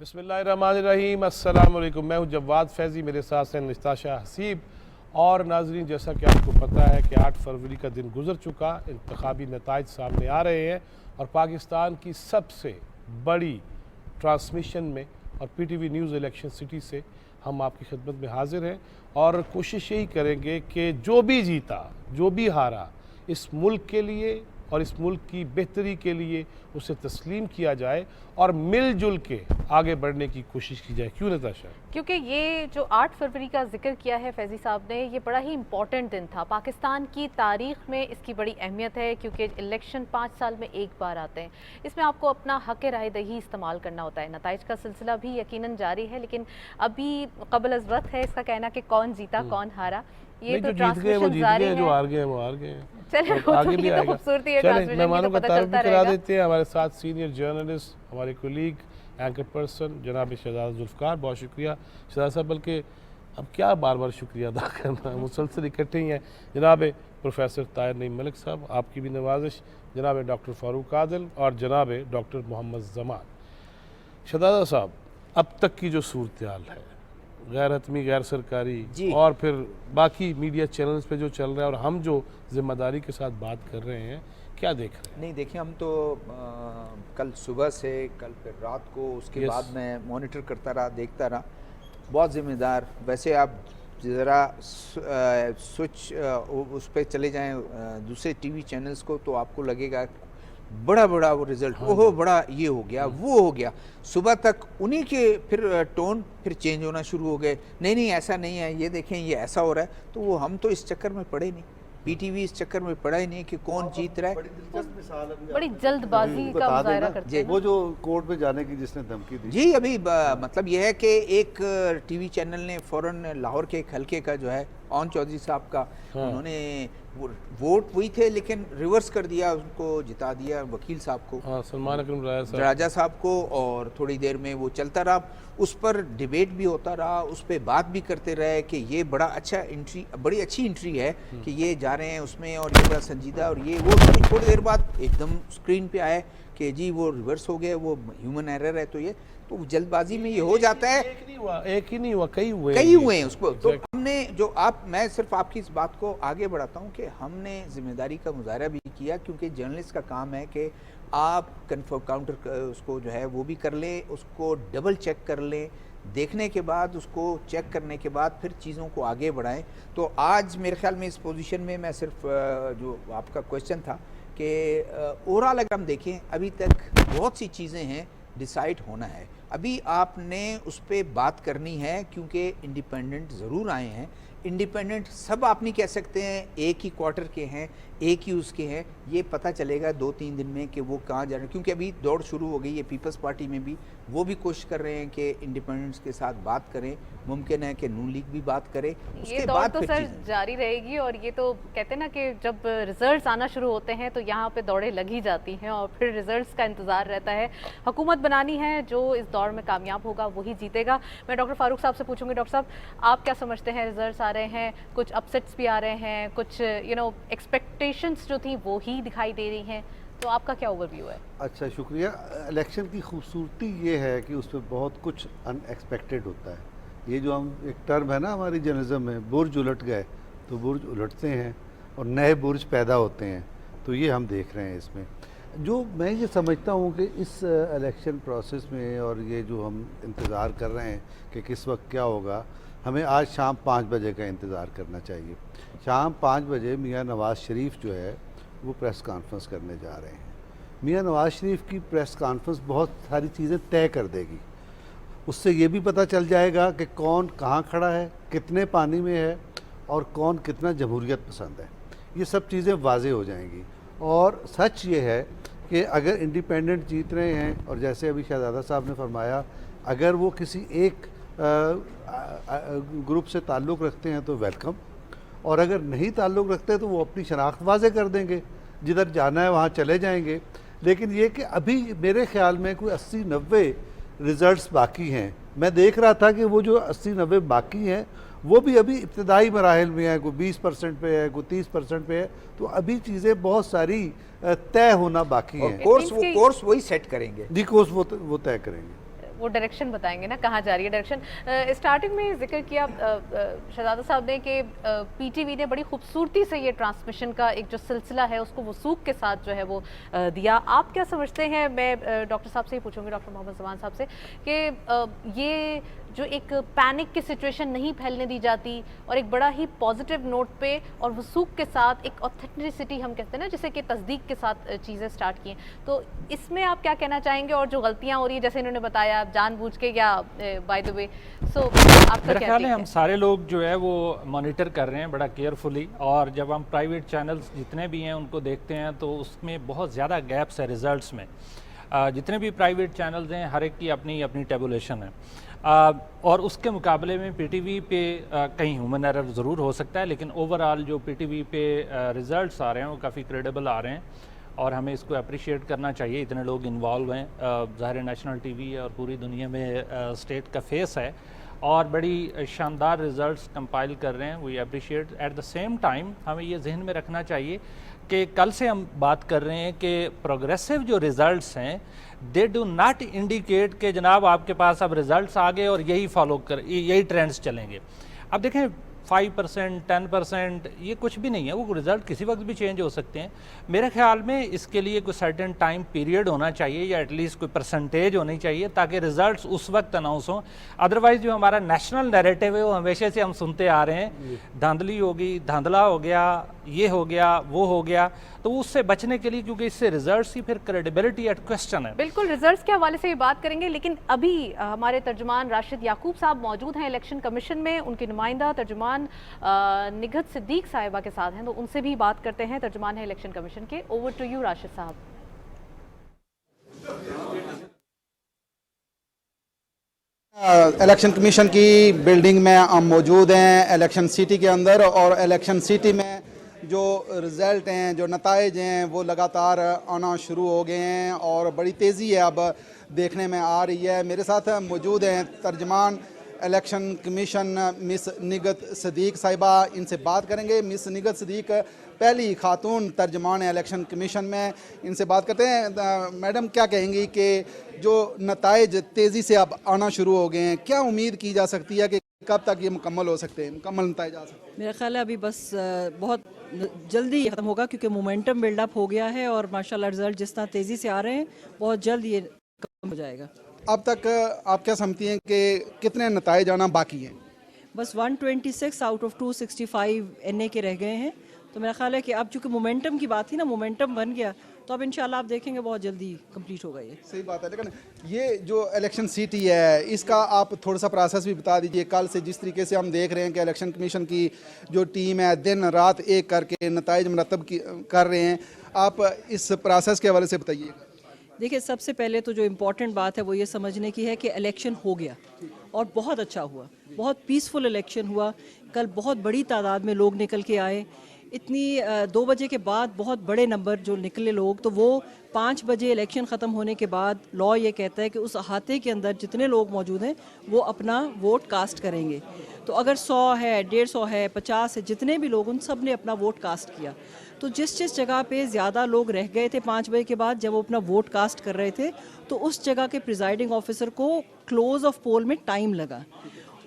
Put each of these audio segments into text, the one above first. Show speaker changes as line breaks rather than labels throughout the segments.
बिस्मिल्लाहिर्रहमानिर्रहीम, अस्सलाम वालेकुम। मैं हूं जवाद फैज़ी, मेरे साथ हैं निस्ताशा हसीब। और नाजरीन, जैसा कि आपको पता है कि 8 फरवरी का दिन गुजर चुका, इंतखाबी नताइज सामने आ रहे हैं और पाकिस्तान की सबसे बड़ी ट्रांसमिशन में और PTV न्यूज़ इलेक्शन सिटी से हम आपकी खिदमत में हाजिर हैं और कोशिश यही करेंगे कि जो भी जीता, जो भी हारा, इस मुल्क के लिए और इस मुल्क की बेहतरी के लिए उसे तस्लीम किया जाए और मिलजुल के आगे बढ़ने की कोशिश की जाए। क्यों नताशा?
क्योंकि ये जो 8 फरवरी का जिक्र किया है फैज़ी साहब ने, ये बड़ा ही इम्पॉर्टेंट दिन था पाकिस्तान की तारीख़ में। इसकी बड़ी अहमियत है क्योंकि इलेक्शन 5 साल में एक बार आते हैं। इसमें आपको अपना हक़ राय दही इस्तेमाल करना होता है। नताइज का सिलसिला भी यकीनन जारी है, लेकिन अभी कबल अज़ वक्त है इसका कहना कि कौन जीता कौन हारा। ये तो ट्रांसमिशन जारी है,
जो हार गए वो हार गए।
चलिए
तो आगे भी आएगा।
खूबसूरती है
मेहमानों का तारुफ भी करा देते हैं। हमारे साथ सीनियर जर्नलिस्ट, हमारे कोलीग, एंकर पर्सन जनाब शहजादा जुल्फ़कार। बहुत शुक्रिया शहजाद साहब, बल्कि अब क्या बार बार शुक्रिया अदा करना, मुसलसल इकट्ठे ही हैं। जनाब प्रोफेसर ताहिर नईम मलिक साहब, आपकी भी नवाजिश। जनाब डॉक्टर फ़ारूक आदिल और जनाब डॉक्टर मोहम्मद जमान। शहजादा साहब, अब तक की जो सूरत हाल है, गैर हतमी, गैर सरकारी और फिर बाकी मीडिया चैनल्स पे जो चल रहा है और हम जो जिम्मेदारी के साथ बात कर रहे हैं, क्या देख रहे हैं?
नहीं, देखिए, हम तो कल सुबह से कल फिर रात को उसके बाद मैं मॉनिटर करता रहा, देखता रहा। बहुत ज़िम्मेदार। वैसे आप ज़रा स्विच उस पर चले जाएं दूसरे टीवी चैनल्स को, तो आपको लगेगा बड़ा बड़ा वो रिजल्ट, ओहो बड़ा ये हो गया, वो हो गया। सुबह तक उन्हीं के फिर टोन फिर चेंज होना शुरू हो गए। नहीं नहीं, ऐसा नहीं है, ये देखें ये ऐसा हो रहा है। तो वो हम तो इस चक्कर में पड़े नहीं, PTV इस चक्कर में पड़ा ही नहीं कि कौन जीत रहा है।
बड़ी जल्दबाजी का मुजाहरा करते हैं।
वो जो कोर्ट में जाने की जिसने धमकी दी
जी, अभी मतलब यह है कि एक टीवी चैनल ने फ़ौरन लाहौर के एक हल्के का जो है ओन चौधरी साहब का, उन्होंने वोट वही थे लेकिन रिवर्स कर दिया, उनको जिता दिया वकील साहब को,
सलमान अकरम
राजा साहब को। और थोड़ी देर में वो चलता रहा, उस पर डिबेट भी होता रहा, उस पर बात भी करते रहे कि ये बड़ा अच्छा एंट्री, बड़ी अच्छी एंट्री है कि ये जा रहे हैं उसमें और ये बड़ा संजीदा। और ये वो थोड़ी देर बाद एकदम स्क्रीन पे आए कि जी वो रिवर्स हो गया, वो ह्यूमन एरर है। तो ये तो जल्दबाजी में ये हो जाता है।
एक ही नहीं हुआ, कई हुए
हैं उसको। तो हमने जो मैं सिर्फ आपकी इस बात को आगे बढ़ाता हूँ कि हमने जिम्मेदारी का मुजाहरा भी किया, क्योंकि जर्नलिस्ट का काम है कि आप कन्फर्म काउंटर उसको जो है वो भी कर लें, उसको डबल चेक कर लें, देखने के बाद उसको चेक करने के बाद फिर चीज़ों को आगे बढ़ाएं। तो आज मेरे ख्याल में इस पोजीशन में मैं सिर्फ जो आपका क्वेश्चन था कि ओवरऑल अगर हम देखें, अभी तक बहुत सी चीज़ें हैं, डिसाइड होना है। अभी आपने उस पर बात करनी है, क्योंकि इंडिपेंडेंट ज़रूर आए हैं। इंडिपेंडेंट सब आप नहीं कह सकते हैं एक ही क्वार्टर के हैं, एक ही उसके हैं। ये पता चलेगा 2-3 दिन में कि वो कहाँ जा रहे हैं, क्योंकि अभी दौड़ शुरू हो गई है। पीपल्स पार्टी में भी वो भी कोशिश कर रहे हैं कि इंडिपेंडेंट्स के साथ बात करें। मुमकिन है कि नून लीग भी बात करे।
ये दौड़ तो सर जारी रहेगी। और ये तो कहते हैं ना कि जब रिजल्ट्स आना शुरू होते हैं तो यहाँ पे दौड़ें लगी जाती हैं और फिर रिजल्ट्स का इंतज़ार रहता है। हुकूमत बनानी है, जो इस दौड़ में कामयाब होगा वही जीतेगा। मैं डॉक्टर फ़ारूक साहब से पूछूंगी, डॉक्टर साहब आप क्या समझते हैं? रिजल्ट्स आ रहे हैं, कुछ अपसेट्स भी आ रहे हैं, कुछ एक्सपेक्टेशंस जो थी वो ही दिखाई दे रही हैं, तो आपका क्या ओवरव्यू है?
अच्छा, शुक्रिया। इलेक्शन की खूबसूरती ये है कि उसमें बहुत कुछ अनएक्सपेक्टेड होता है। ये जो हम एक टर्म है ना हमारी जर्नलिज्म में, बुर्ज उलट गए, तो बुर्ज उलटते हैं और नए बुर्ज पैदा होते हैं। तो ये हम देख रहे हैं इसमें। जो मैं ये समझता हूँ कि इस इलेक्शन प्रोसेस में और ये जो हम इंतज़ार कर रहे हैं कि किस वक्त क्या होगा, हमें आज शाम 5 बजे का इंतज़ार करना चाहिए। शाम 5 बजे मियाँ नवाज़ शरीफ जो है वो प्रेस कॉन्फ्रेंस करने जा रहे हैं। मियाँ नवाज़ शरीफ की प्रेस कॉन्फ्रेंस बहुत सारी चीज़ें तय कर देगी। उससे ये भी पता चल जाएगा कि कौन कहाँ खड़ा है, कितने पानी में है और कौन कितना जमहूरियत पसंद है। ये सब चीज़ें वाज़े हो जाएंगी। और सच ये है कि अगर इंडिपेंडेंट जीत रहे हैं, और जैसे अभी शहजादा साहब ने फरमाया, अगर वो किसी एक ग्रुप से ताल्लुक़ रखते हैं तो वेलकम, और अगर नहीं ताल्लुक़ रखते तो वो अपनी शनाख्त वाज़े कर देंगे, जिधर जाना है वहाँ चले जाएंगे। लेकिन ये कि अभी मेरे ख्याल में कोई 80-90 रिज़ल्ट्स बाकी हैं। मैं देख रहा था कि वो जो 80-90 बाकी हैं वो भी अभी इब्तदाई मराहिल में है, कोई 20% पे है, कोई 30% पे है। तो अभी चीज़ें बहुत सारी तय होना बाकी हैं।
कोर्स वही सेट करेंगे
जी, कोर्स वो तय करेंगे।
वो डायरेक्शन बताएंगे ना, कहाँ जा रही है डायरेक्शन। स्टार्टिंग में जिक्र किया शहजादा साहब ने कि पीटीवी ने बड़ी खूबसूरती से ये ट्रांसमिशन का एक जो सिलसिला है उसको वसूख के साथ जो है वो दिया। आप क्या समझते हैं, मैं डॉक्टर साहब से ही पूछूंगी, डॉक्टर मोहम्मद जमान साहब से, कि ये जो एक पैनिक की सिचुएशन नहीं फैलने दी जाती और एक बड़ा ही पॉजिटिव नोट पे और वसूख के साथ एक ऑथेंटिसिटी हम कहते हैं ना, जिसे कि तस्दीक के साथ चीज़ें स्टार्ट की हैं, तो इसमें आप क्या कहना चाहेंगे? और जो गलतियां हो रही है जैसे इन्होंने बताया जानबूझ के या बाय द वे, सो आपका
मेरा
क्या
ख्याल है
take
हम सारे लोग जो है वो मॉनिटर कर रहे हैं बड़ा केयरफुली, और जब हम प्राइवेट चैनल्स जितने भी हैं उनको देखते हैं तो उसमें बहुत ज़्यादा गैप्स है रिजल्ट्स में। जितने भी प्राइवेट चैनल्स हैं हर एक की अपनी अपनी टेबुलेशन है, और उसके मुकाबले में पीटीवी पे कहीं ह्यूमन एरर ज़रूर हो सकता है, लेकिन ओवरऑल जो पीटीवी पे रिज़ल्ट्स आ रहे हैं वो काफ़ी क्रेडिबल आ रहे हैं और हमें इसको अप्रिशिएट करना चाहिए। इतने लोग इन्वॉल्व हैं, ज़ाहिर नेशनल टीवी है और पूरी दुनिया में स्टेट का फेस है और बड़ी शानदार रिज़ल्ट्स कंपाइल कर रहे हैं, we appreciate. At the same time हमें ये जहन में रखना चाहिए कि कल से हम बात कर रहे हैं कि प्रोग्रेसिव जो रिज़ल्ट्स हैं दे डू नॉट इंडिकेट कि जनाब आपके पास अब रिज़ल्ट्स आ गए और यही फॉलो कर, यही ट्रेंड्स चलेंगे। अब देखें 5%, 10% ये कुछ भी नहीं है, वो रिज़ल्ट किसी वक्त भी चेंज हो सकते हैं। मेरे ख्याल में इसके लिए कोई सर्टेन टाइम पीरियड होना चाहिए या एटलीस्ट कोई परसेंटेज होनी चाहिए ताकि रिज़ल्ट्स उस वक्त अनाउंस हों। अदरवाइज़ जो हमारा नेशनल नैरेटिव है वो हमेशा से हम सुनते आ रहे हैं, धांधली होगी, धांधला हो गया, ये हो गया, वो हो गया, तो उससे बचने के लिए, क्योंकि इससे रिजल्ट्स की फिर क्रेडिबिलिटी एट क्वेश्चन है।
बिल्कुल रिजल्ट्स के हवाले से भी बात करेंगे, लेकिन अभी हमारे तर्जुमान राशिद याकूब साहब मौजूद हैं इलेक्शन कमीशन में, उनकी नुमाइंदा तर्जुमान निगहत सिद्दीक साहिबा के साथ हैं, तो उनसे भी बात करते हैं। तर्जुमान है इलेक्शन कमीशन के, ओवर टू यू राशिद साहब।
इलेक्शन कमीशन की बिल्डिंग में हम मौजूद हैं इलेक्शन सिटी के अंदर, और इलेक्शन सिटी में जो रिज़ल्ट हैं, जो नताइज हैं, वो लगातार आना शुरू हो गए हैं और बड़ी तेज़ी है अब देखने में आ रही है। मेरे साथ मौजूद हैं तर्जमान election commission miss Nighat Siddique साहिबा, इनसे बात करेंगे। मिस निगहत सिद्दीक पहली खातून तर्जमान इलेक्शन कमीशन में, इनसे बात करते हैं। मैडम क्या कहेंगी कि जो नताइज तेज़ी से अब आना शुरू हो गए हैं, क्या उम्मीद की जा सकती है कि कब तक ये मुकम्मल हो सकते हैं, मुकम्मल नताइज आ सकते हैं?
मेरा ख्याल है अभी बस बहुत जल्दी ये ख़त्म होगा क्योंकि मोमेंटम बिल्डअप हो गया है और माशाल्लाह रिजल्ट जिस तरह तेज़ी से आ रहे हैं बहुत जल्द ये खत्म हो जाएगा।
अब तक आप क्या समझती हैं कि कितने नताइज आना बाकी हैं?
बस 126 आउट ऑफ 265 NA के रह गए हैं, तो मेरा ख्याल है कि अब चूँकि मोमेंटम की बात थी ना, मोमेंटम बन गया तो अब इंशाल्लाह आप देखेंगे बहुत जल्दी कंप्लीट होगा ये।
सही बात है, लेकिन ये जो इलेक्शन सिटी है इसका आप थोड़ा सा प्रोसेस भी बता दीजिए। कल से जिस तरीके से हम देख रहे हैं कि इलेक्शन कमीशन की जो टीम है दिन रात एक करके नताइज मरतब कर रहे हैं, आप इस प्रोसेस के हवाले से बताइए।
देखिए, सबसे पहले तो जो इम्पोर्टेंट बात है वो ये समझने की है कि इलेक्शन हो गया और बहुत अच्छा हुआ, बहुत पीसफुल इलेक्शन हुआ। कल बहुत बड़ी तादाद में लोग निकल के आए, इतनी 2 बजे के बाद बहुत बड़े नंबर जो निकले लोग, तो वो 5 बजे इलेक्शन ख़त्म होने के बाद लॉ ये कहता है कि उस अहाते के अंदर जितने लोग मौजूद हैं वो अपना वोट कास्ट करेंगे। तो अगर 100 है, 150 है, 50 है, जितने भी लोग, उन सब ने अपना वोट कास्ट किया। तो जिस जिस जगह पे ज़्यादा लोग रह गए थे 5 बजे के बाद जब वो अपना वोट कास्ट कर रहे थे, तो उस जगह के प्रिजाइडिंग ऑफिसर को क्लोज ऑफ पोल में टाइम लगा।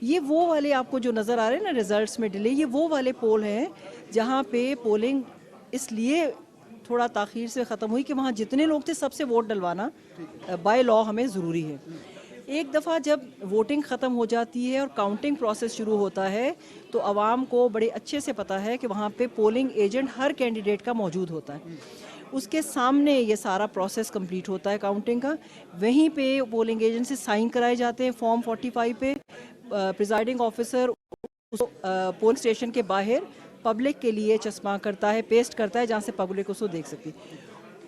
ये वो वाले आपको जो नज़र आ रहे हैं ना रिजल्ट्स में डिले, ये वो वाले पोल हैं जहाँ पे पोलिंग इसलिए थोड़ा ताख़ीर से ख़त्म हुई कि वहाँ जितने लोग थे सबसे वोट डलवाना बाय लॉ हमें ज़रूरी है। एक दफ़ा जब वोटिंग ख़त्म हो जाती है और काउंटिंग प्रोसेस शुरू होता है तो आवाम को बड़े अच्छे से पता है कि वहाँ पे पोलिंग एजेंट हर कैंडिडेट का मौजूद होता है, उसके सामने ये सारा प्रोसेस कंप्लीट होता है काउंटिंग का। वहीं पे पोलिंग एजेंट से साइन कराए जाते हैं फॉर्म 45 पे। प्रिजाइडिंग ऑफिसर पोल स्टेशन के बाहर पब्लिक के लिए चश्मा करता है, पेस्ट करता है, जहाँ से पब्लिक उसको देख सकती।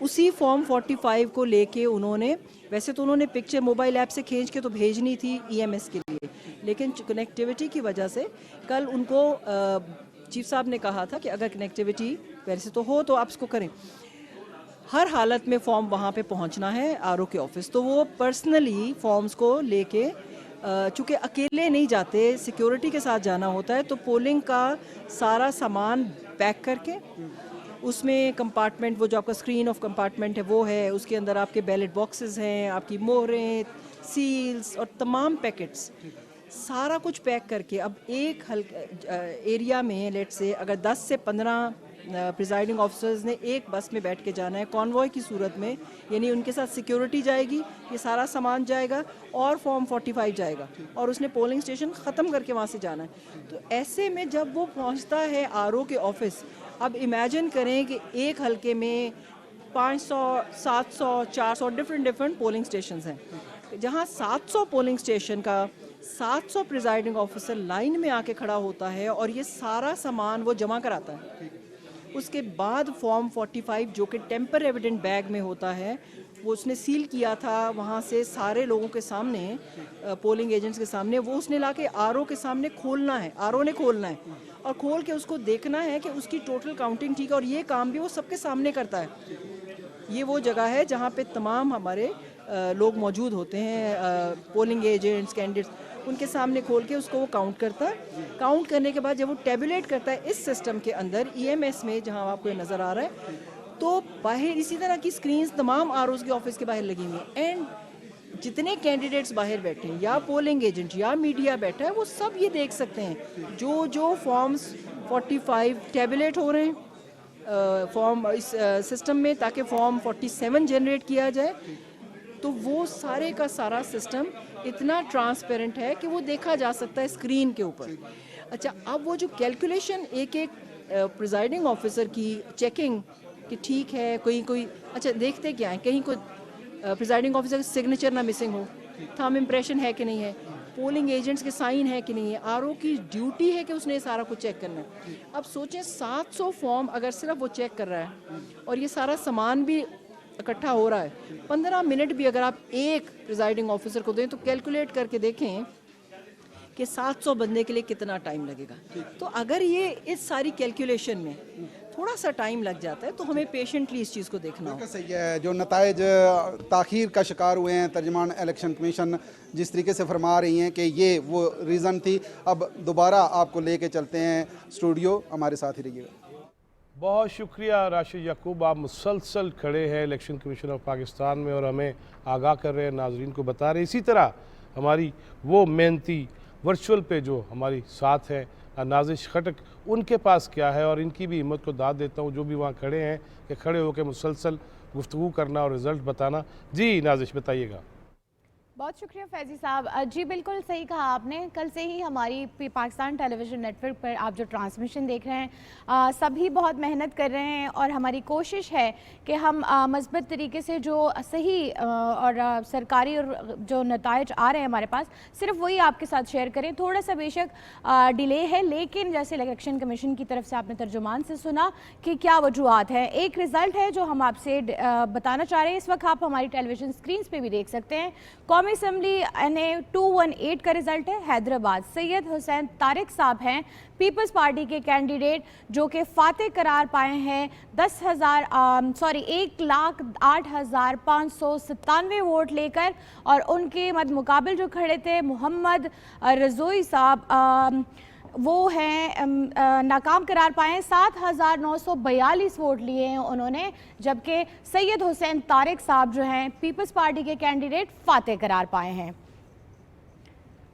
उसी फॉर्म 45 को लेके उन्होंने, वैसे तो उन्होंने पिक्चर मोबाइल ऐप से खींच के तो भेजनी थी EMS के लिए, लेकिन कनेक्टिविटी की वजह से कल उनको चीफ साहब ने कहा था कि अगर कनेक्टिविटी वैसे तो हो तो आप इसको करें। हर हालत में फॉर्म वहाँ पे पहुँचना है RO के ऑफिस, तो वो पर्सनली फॉर्म्स को लेके, चूँकि अकेले नहीं जाते, सिक्योरिटी के साथ जाना होता है, तो पोलिंग का सारा सामान पैक करके उसमें कंपार्टमेंट, वो जो आपका स्क्रीन ऑफ कंपार्टमेंट है वो है, उसके अंदर आपके बैलेट बॉक्सेस हैं, आपकी मोहरें, सील्स और तमाम पैकेट्स, सारा कुछ पैक करके अब एक एरिया में लेट से अगर 10 से 15 प्रिजाइडिंग ऑफिसर्स ने एक बस में बैठ के जाना है कॉन्वॉय की सूरत में, यानी उनके साथ सिक्योरिटी जाएगी, ये सारा सामान जाएगा और फॉर्म 45 जाएगा और उसने पोलिंग स्टेशन ख़त्म करके वहाँ से जाना है। तो ऐसे में जब वो पहुँचता है आरओ के ऑफिस, अब इमेजिन करें कि एक हलके में 500, 700, 400 डिफरेंट पोलिंग स्टेशंस हैं, जहाँ 700 पोलिंग स्टेशन का 700 प्रिजाइडिंग ऑफिसर लाइन में आके खड़ा होता है और ये सारा सामान वो जमा कराता है। उसके बाद फॉर्म 45 जो कि टेम्पर एविडेंट बैग में होता है, वो उसने सील किया था वहाँ से सारे लोगों के सामने, पोलिंग एजेंट्स के सामने, वो उसने लाके आरओ के सामने खोलना है, आरओ ने खोलना है और खोल के उसको देखना है कि उसकी टोटल काउंटिंग ठीक है, और ये काम भी वो सबके सामने करता है। ये वो जगह है जहाँ पे तमाम हमारे लोग मौजूद होते हैं, पोलिंग एजेंट्स, कैंडिडेट्स, उनके सामने खोल के उसको वो काउंट करता है। काउंट करने के बाद जब वो टेबुलेट करता है इस सिस्टम के अंदर ईएमएस में, जहां आपको ये नज़र आ रहा है, तो बाहर इसी तरह की स्क्रीन्स तमाम आरओज़ के ऑफिस के बाहर लगी हुई हैं एंड जितने कैंडिडेट्स बाहर बैठे हैं या पोलिंग एजेंट या मीडिया बैठा है, वो सब ये देख सकते हैं जो फॉर्म्स 45 टेबुलेट हो रहे हैं फॉर्म इस सिस्टम में, ताकि फॉर्म 47 जनरेट किया जाए। तो वो सारे का सारा सिस्टम इतना ट्रांसपेरेंट है कि वो देखा जा सकता है स्क्रीन के ऊपर। अच्छा, अब वो जो कैलकुलेशन एक प्रिजाइडिंग ऑफिसर की चेकिंग कि ठीक है, कोई अच्छा देखते क्या है, कहीं कोई प्रिजाइडिंग ऑफिसर का सिग्नेचर ना मिसिंग हो, थंब इम्प्रेशन है कि नहीं है, पोलिंग एजेंट्स के साइन है कि नहीं है। आरओ की ड्यूटी है कि उसने ये सारा कुछ चेक करना है। अब सोचें 700 फॉर्म अगर सिर्फ वो चेक कर रहा है और ये सारा सामान भी इकट्ठा हो रहा है, 15 मिनट भी अगर आप एक प्रिजाइडिंग ऑफिसर को दें तो कैलकुलेट करके देखें कि 700 बनने के लिए कितना टाइम लगेगा। तो अगर ये इस सारी कैलकुलेशन में थोड़ा सा टाइम लग जाता है तो हमें पेशेंटली इस चीज़ को देखना होगा।
सही है, जो नताइज ताख़ीर का शिकार हुए हैं, तर्जमान इलेक्शन कमीशन जिस तरीके से फरमा रही हैं कि ये वो रीज़न थी। अब दोबारा आपको लेके चलते हैं स्टूडियो, हमारे साथ ही रहिएगा।
बहुत शुक्रिया राशिद याकूब, आप मुसलसल खड़े हैं इलेक्शन कमीशन ऑफ पाकिस्तान में और हमें आगाह कर रहे हैं, नाजरीन को बता रहे हैं। इसी तरह हमारी वो मेहनती वर्चुअल पे जो हमारी साथ है नाजिश खटक, उनके पास क्या है, और इनकी भी हिम्मत को दाद देता हूँ जो भी वहाँ खड़े हैं कि खड़े होकर मुसलसल गुफ्तगू करना और रिज़ल्ट बताना। जी नाजिश बताइएगा।
बहुत शुक्रिया फैज़ी साहब। जी बिल्कुल सही कहा आपने। कल से ही हमारी पाकिस्तान टेलीविज़न नेटवर्क पर आप जो ट्रांसमिशन देख रहे हैं, सभी बहुत मेहनत कर रहे हैं और हमारी कोशिश है कि हम मस्बत तरीके से जो सही और सरकारी और जो नताइज आ रहे हैं हमारे पास, सिर्फ वही आपके साथ शेयर करें। थोड़ा सा बेशक डिले है, लेकिन जैसे इलेक्शन कमीशन की तरफ से आपने तर्जुमान से सुना कि क्या वजूहत है। एक रिज़ल्ट है जो हम आपसे बताना चाह रहे हैं। इस वक्त आप हमारी टेलीविज़न स्क्रीन पर भी देख सकते हैं। कौमी असेंबली NA 218 का रिजल्ट है। हैदराबाद सैयद हुसैन तारिक साहब हैं पीपल्स पार्टी के कैंडिडेट, जो कि फातेह करार पाए हैं 1,08,597 वोट लेकर, और उनके मद मुकाबिल जो खड़े थे मोहम्मद रज़ोई साहब, वो हैं नाकाम करार पाए हैं। 7,942 वोट लिए हैं उन्होंने, जबकि सैयद हुसैन तारिक साहब जो हैं पीपल्स पार्टी के कैंडिडेट फातेह करार पाए हैं।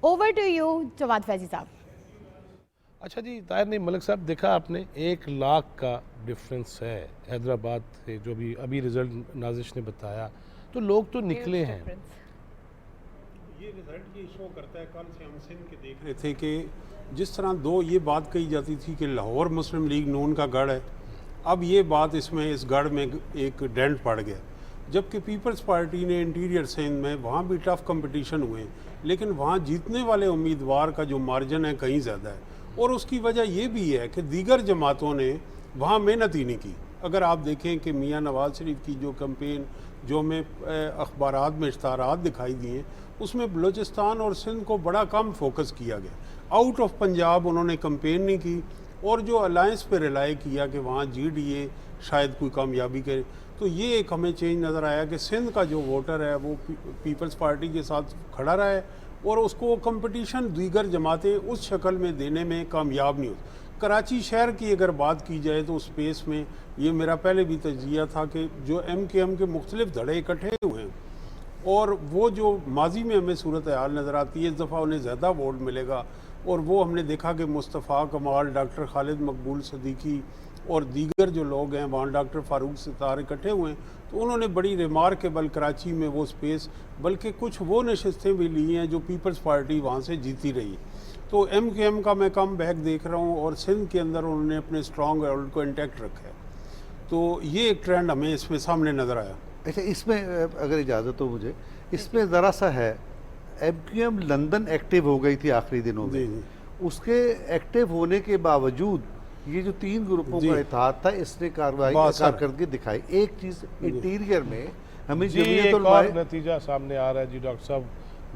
Over to you Jawad Faizi साहब।
अच्छा जी, ताहिर नहीं मलिक साहब, देखा आपने 1 लाख का डिफरेंस है हैदराबाद से, जो भी अभी रिजल्ट नाजिश ने बताया, तो लोग तो निकले हैं।
ये रिजल्ट ये शो करता है, कल से हम सिंध के देख रहे थे कि जिस तरह ये बात कही जाती थी कि लाहौर मुस्लिम लीग नून का गढ़ है, अब ये बात इसमें इस गढ़ में एक डेंट पड़ गया। जबकि पीपल्स पार्टी ने इंटीरियर सिंध में वहाँ भी टफ कंपटीशन हुए, लेकिन वहाँ जीतने वाले उम्मीदवार का जो मार्जिन है कहीं ज़्यादा है, और उसकी वजह ये भी है कि दीगर जमातों ने वहाँ मेहनत ही नहीं की। अगर आप देखें कि मियाँ नवाज शरीफ की जो कैंपेन जो हमें अखबारात में इश्तारात दिखाई दिए, उसमें बलूचिस्तान और सिंध को बड़ा कम फोकस किया गया। आउट ऑफ पंजाब उन्होंने कैंपेन नहीं की, और जो अलायंस पे रिलाई किया कि वहाँ GDA शायद कोई कामयाबी करे। तो ये एक हमें चेंज नज़र आया कि सिंध का जो वोटर है वो पीपल्स पार्टी के साथ खड़ा रहा है, और उसको कंपटीशन दीगर जमातें उस शक्ल में देने में कामयाब नहीं होती। कराची शहर की अगर बात की जाए तो स्पेस में ये मेरा पहले भी तजिया था कि जो MKM के मुख्तलिफ धड़े इकट्ठे हुए हैं और वो जो माजी में हमें सूरत हाल नज़र आती है, इस दफ़ा उन्हें ज़्यादा वोट मिलेगा। और वो हमने देखा कि मुस्तफ़ा कमाल, डॉक्टर खालिद मकबूल सदीकी और दीगर जो लोग हैं वहाँ, डॉक्टर फ़ारूक सितार इकट्ठे हुए हैं, तो उन्होंने बड़ी रिमार्केबल कराची में वो स्पेस, बल्कि कुछ वो नशस्तें भी ली हैं जो पीपल्स पार्टी वहाँ से जीती रही। तो MKM का मैं कम बैक देख रहा हूँ और सिंध के अंदर उन्होंने अपने स्ट्रॉन्ग होल्ड को इंटैक्ट रखा है। तो ये एक ट्रेंड हमें इसमें सामने नज़र आया।
अच्छा, इसमें अगर इजाज़त हो मुझे, इसमें ज़रा सा है, MKM लंदन एक्टिव हो गई थी आखिरी दिनों में, उसके एक्टिव होने के बावजूद ये जो 3 ग्रुपों का इत्तेहाद था, इसने कारकर्दगी दिखाई। एक चीज़ इंटीरियर में हमें
जी एक और नतीजा सामने आ रहा है जी डॉक्टर साहब,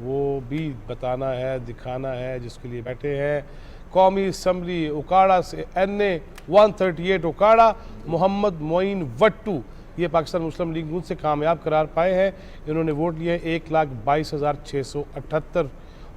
वो भी बताना है, दिखाना है, जिसके लिए बैठे हैं। कौमी असम्बली उकाड़ा से NA 138 उकाड़ा मोहम्मद मोइन वट्टू ये पाकिस्तान मुस्लिम लीग नून से कामयाब करार पाए हैं। इन्होंने वोट लिए 1,22,678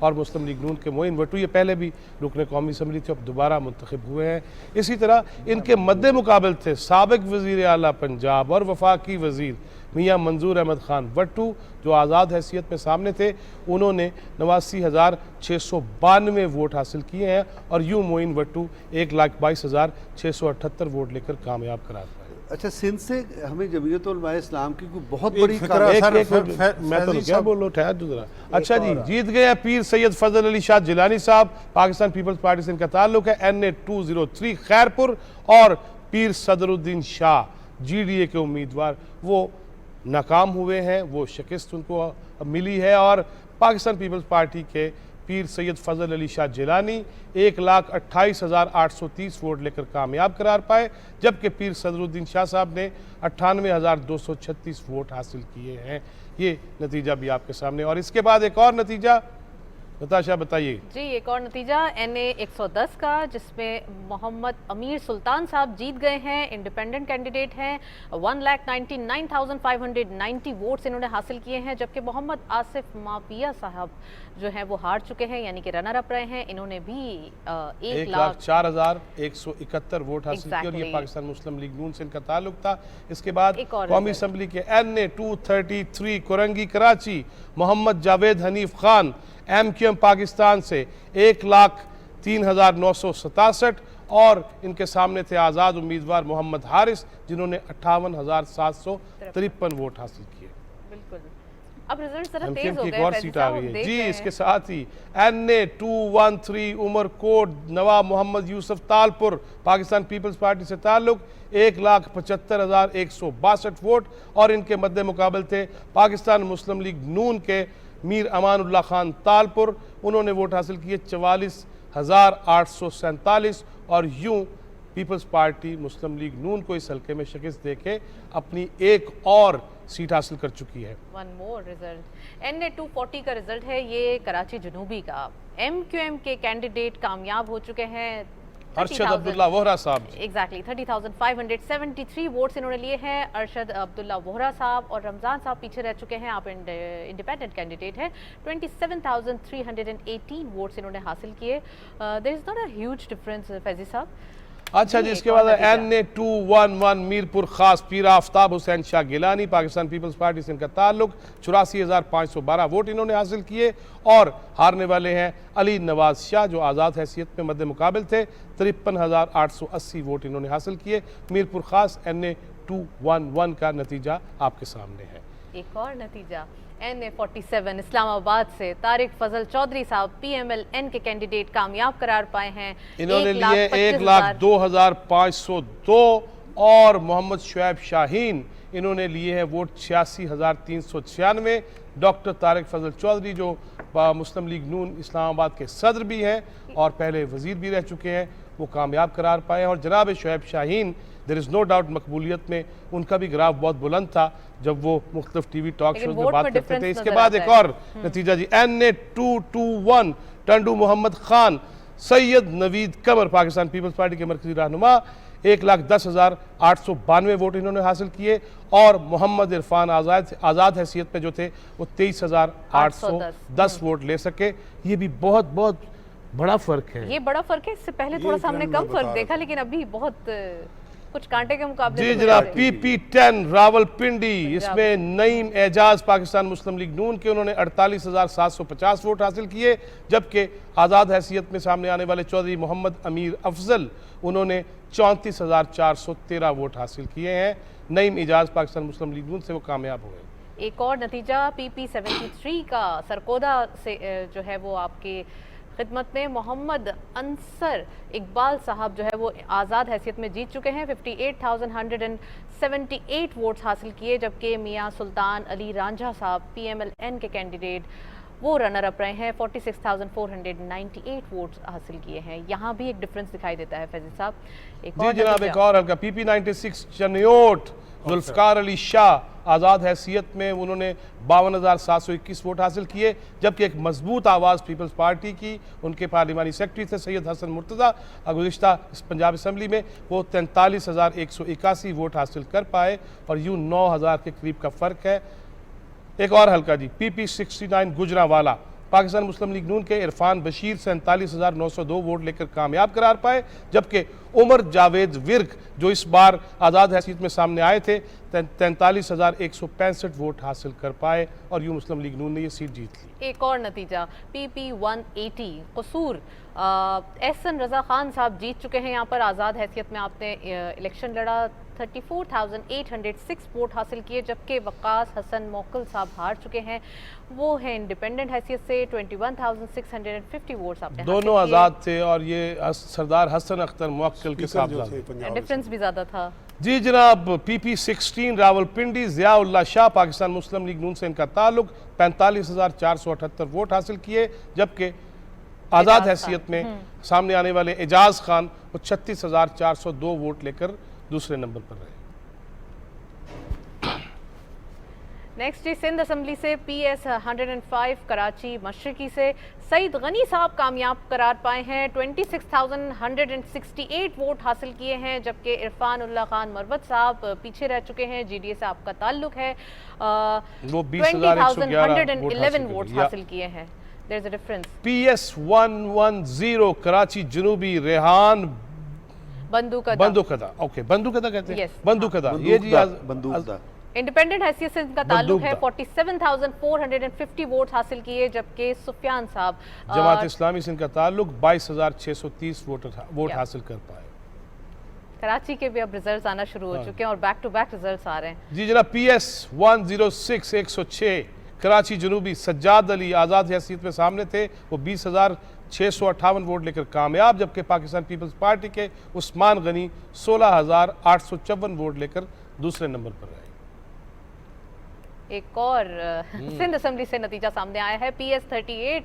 और मुस्लिम लीग नून के मोइन वट्टू ये पहले भी रुकने कौमी असम्बली थे, अब दोबारा मुंतखब हुए हैं। इसी तरह इनके मद्दे मुकाबल थे साबिक वज़ीर आला पंजाब और वफाकी वज़ीर मियाँ मंजूर अहमद ख़ान वट्टू जो आज़ाद हैसियत में सामने थे। उन्होंने 89,692 वोट हासिल किए हैं और यूँ मोइन वट्टू 1,22,678 वोट लेकर कामयाब करार पाए।
अच्छा, सिंध से हमें जमीयत उलमा इस्लाम की कोई बहुत बड़ी
मैं तो क्या बोल रहा हूँ, ठहर दो जरा। अच्छा जी, जीत गए हैं पीर सैयद फजल अली शाह जिलानी साहब, पाकिस्तान पीपल्स पार्टी से इनका ताल्लुक है। NA 203 खैरपुर और पीर सदरुद्दीन शाह GDA के उम्मीदवार वो नाकाम हुए हैं, वो शिकस्त उनको मिली है। और पाकिस्तान पीपल्स पार्टी के पीर सैयद फजल अली शाह जिलानी 1,28,830 वोट लेकर कामयाब करार पाए, जबकि पीर सदरुद्दीन शाह साहब ने 98,236 वोट हासिल किए हैं। ये नतीजा भी आपके सामने। और इसके बाद एक और नतीजा, नताशा बताइए
जी। एक और नतीजा NA 110 का, जिसमें मोहम्मद अमीर सुल्तान साहब जीत गए हैं, इंडिपेंडेंट कैंडिडेट हैं। 1,99,590 वोट्स इन्होंने हासिल किए हैं, जबकि मोहम्मद आसिफ मापिया साहब जो हैं वो हार चुके हैं, यानी कि रनर अप रहे हैं। इन्होंने भी
1,04,171 वोट हासिल किए और ये पाकिस्तान मुस्लिम लीग नून से इनका ताल्लुक था। इसके बाद कौमी असम्बली के NA 233 कुरंगी कराची मोहम्मद जावेद हनीफ खान MKM पाकिस्तान से 1,03,967 और इनके सामने थे आज़ाद उम्मीदवार मोहम्मद हारिस जिन्होंने 58,753 वोट हासिल किए।
बिल्कुल, अब रिजल्ट जरा तेज हो
की
गए,
एक और सीट आ गई है जी। इसके साथ ही NA 213 उमरकोट नवाब मोहम्मद यूसुफ तालपुर पाकिस्तान पीपल्स पार्टी से ताल्लुक 1,75,162 वोट और इनके मद्दे मुकाबल थे पाकिस्तान मुस्लिम लीग नून के मीर अमानुल्लाह खान तालपुर, उन्होंने वोट हासिल किए 44,847 और यूं पीपल्स पार्टी मुस्लिम लीग नून को इस हल्के में शिकस्त देके अपनी एक और सीट हासिल कर चुकी है।
वन मोर रिजल्ट NA 240 का रिजल्ट है, ये कराची जनूबी का। MQM के कैंडिडेट कामयाब हो चुके हैं,
अरशद अब्दुल्ला वोहरा साहब।
एग्जैक्टली 30,573 वोट्स इन्होंने लिए हैं। अरशद अब्दुल्ला वोहरा साहब और रमज़ान साहब पीछे रह चुके हैं, आप इंडिपेंडेंट कैंडिडेट हैं। 27,318 वोट्स इन्होंने हासिल किए। There is not a huge difference Faizi साहब।
अच्छा जी, इसके बाद NA 211 मीरपुर खास पीर आफ्ताब हुसैन शाह गिलानी पाकिस्तान पीपल्स पार्टी से इनका ताल्लुक 84,512 वोट इन्होंने हासिल किए और हारने वाले हैं अली नवाज शाह जो आज़ाद हैसियत में मद्दे मुकाबिल थे 53,880 वोट इन्होंने हासिल किए। मीरपुर खास NA 211 का नतीजा आपके सामने है।
एक और नतीजा NA 47 इस्लामाबाद से तारिक फजल चौधरी साहब PMLN के कैंडिडेट कामयाब करार पाए हैं।
इन्होंने लिए 1,02,502 और मोहम्मद शुएब शाहीन इन्होंने लिए हैं वोट 86,396। डॉक्टर तारिक फजल चौधरी जो मुस्लिम लीग नून इस्लामाबाद के सदर भी हैं और पहले वजीर भी रह चुके हैं, वो कामयाब करार पाए हैं। और जनाब Shoaib Shaheen there is no doubt मकबूलियत में उनका भी ग्राफ बहुत बुलंद था जब वो मुख्तलिफ TV टॉक शोज में बात करते थे। इसके बाद एक और नतीजा जी NA 221 टंडू मोहम्मद खान सैयद नवीद कमर पाकिस्तान पीपल्स पार्टी के मरकजी रहनुमा 1,10,892 वोट इन्होंने हासिल किए और मोहम्मद इरफान आज़ाद हैसियत में जो थे वो 23,810 वोट ले सके। ये भी बहुत बहुत बड़ा फ़र्क है।
ये बड़ा फर्क है, इससे पहले
ये
थोड़ा सा हमने
trend
कम
मैं
फर्क
बता
देखा, लेकिन अभी बहुत कुछ कांटे के मुकाबले
जी
तो
जनाब,
बड़े हैं।
PP10 रावलपिंडी, इसमें नईम एजाज पाकिस्तान मुस्लिम लीग नून के उन्होंने 48,750 वोट हासिल किए, जबकि आज़ाद हैसियत में सामने आने वाले चौधरी मोहम्मद अमीर अफजल उन्होंने 34,413 वोट हासिल किए हैं। नईम एजाज पाकिस्तान मुस्लिम लीग नून से वो कामयाब हुए।
एक और नतीजा PP73 का सरकोदा से जो है वो आपके खिदमत में मोहम्मद अंसर इकबाल साहब जो है वो आज़ाद हैसियत में जीत चुके हैं। 58,178 वोट्स हासिल किए, जबकि मियां सुल्तान अली रांझा साहब PMLN के कैंडिडेट वो रनर अप रहे हैं। 46,498 वोट्स हासिल किए हैं। यहाँ भी एक डिफरेंस दिखाई देता है फैजी साहब। एक
जी
और
जनाब,
नतीजा।
एक और हल्का PP96 चनियोट जुल्फकार अली शाह आज़ाद हैसियत में उन्होंने 52,721 वोट हासिल किए, जबकि एक मजबूत आवाज़ पीपल्स पार्टी की उनके पार्लिमानी सेक्रेटरी थे सैयद हसन मुर्तज़ा गुज़िश्ता पंजाब असम्बली में वो 43,181 वोट हासिल कर पाए और यूँ 9,000 के करीब का फ़र्क है। एक और हल्का जी PP69 गुजरांवाला पाकिस्तान मुस्लिम लीग नून के इरफान बशीर 47,902 वोट लेकर कामयाब करार पाए, जबकि उमर जावेद विर्क जो इस बार आज़ाद हैसियत में सामने आए थे 43,165 वोट हासिल कर पाए और यूँ मुस्लिम लीग नून ने ये सीट जीत ली।
एक और नतीजा PP180 कसूर एहसन रज़ा खान साहब जीत चुके हैं। यहाँ पर आज़ाद हैसियत में आपने इलेक्शन लड़ा, 34,806 वोट हासिल किए, जबकि वक्कास हसन मोकल साहब हार चुके हैं। वो हैं इंडिपेंडेंट हैसियत से 21,650 वोट्स आपने
दोनों आज़ाद थे और ये सरदार हसन अख्तर मुअक्किल के साथ
जो थे पंजाब
डिफरेंस भी ज़्यादा था।
जी जनाब, PP16 रावलपिंडी ज़ियाउल्लाह शाह पाकिस्तान मुस्लिम लीग नून से इनका ताल्लुक 45,478 वोट हासिल किए, जबकि आज़ाद हैसियत में सामने आने वाले एजाज खान वो 36,402 वोट लेकर दूसरे नंबर पर रहे।
नेक्स्ट जी सिंध असम्बली से PS 105 कराची मशरकी से सईद गनी साहब कामयाब करार पाए हैं। 26,168 वोट हासिल किए हैं, जबकि इरफान उल्लाह खान मरवत साहब पीछे रह चुके हैं। GDA से आपका ताल्लुक है।
वो 20,111
वोट हासिल किए हैं। There is a difference.
PS 110 Karachi जनूबी रेहान बंदूकदा, ओके बंदूकदा कहते हैं,
Yes,
बंदूकदा, ये जी
बंदूकदा
इंडिपेंडेंट हैसियत से इनका ताल्लुक है। 47,450 वोट हासिल किए, जबकि सुफियान साहब
जमात इस्लामी से इनका ताल्लुक 22,630 वोट हासिल कर पाए।
कराची के भी अब रिजल्ट्स आना शुरू हो चुके हैं और बैक टू बैक रिजल्ट्स आ रहे हैं।
जी जनाब, PS 106 106 कराची जनूबी सज्जाद अली आज़ाद हैसियत में सामने थे, वो 20,658 वोट लेकर कामयाब, जबकि पाकिस्तान पीपल्स पार्टी के उस्मान गनी 16,854 वोट लेकर दूसरे नंबर पर रहे।
एक और सिंध असम्बली से नतीजा सामने आया है। PS 38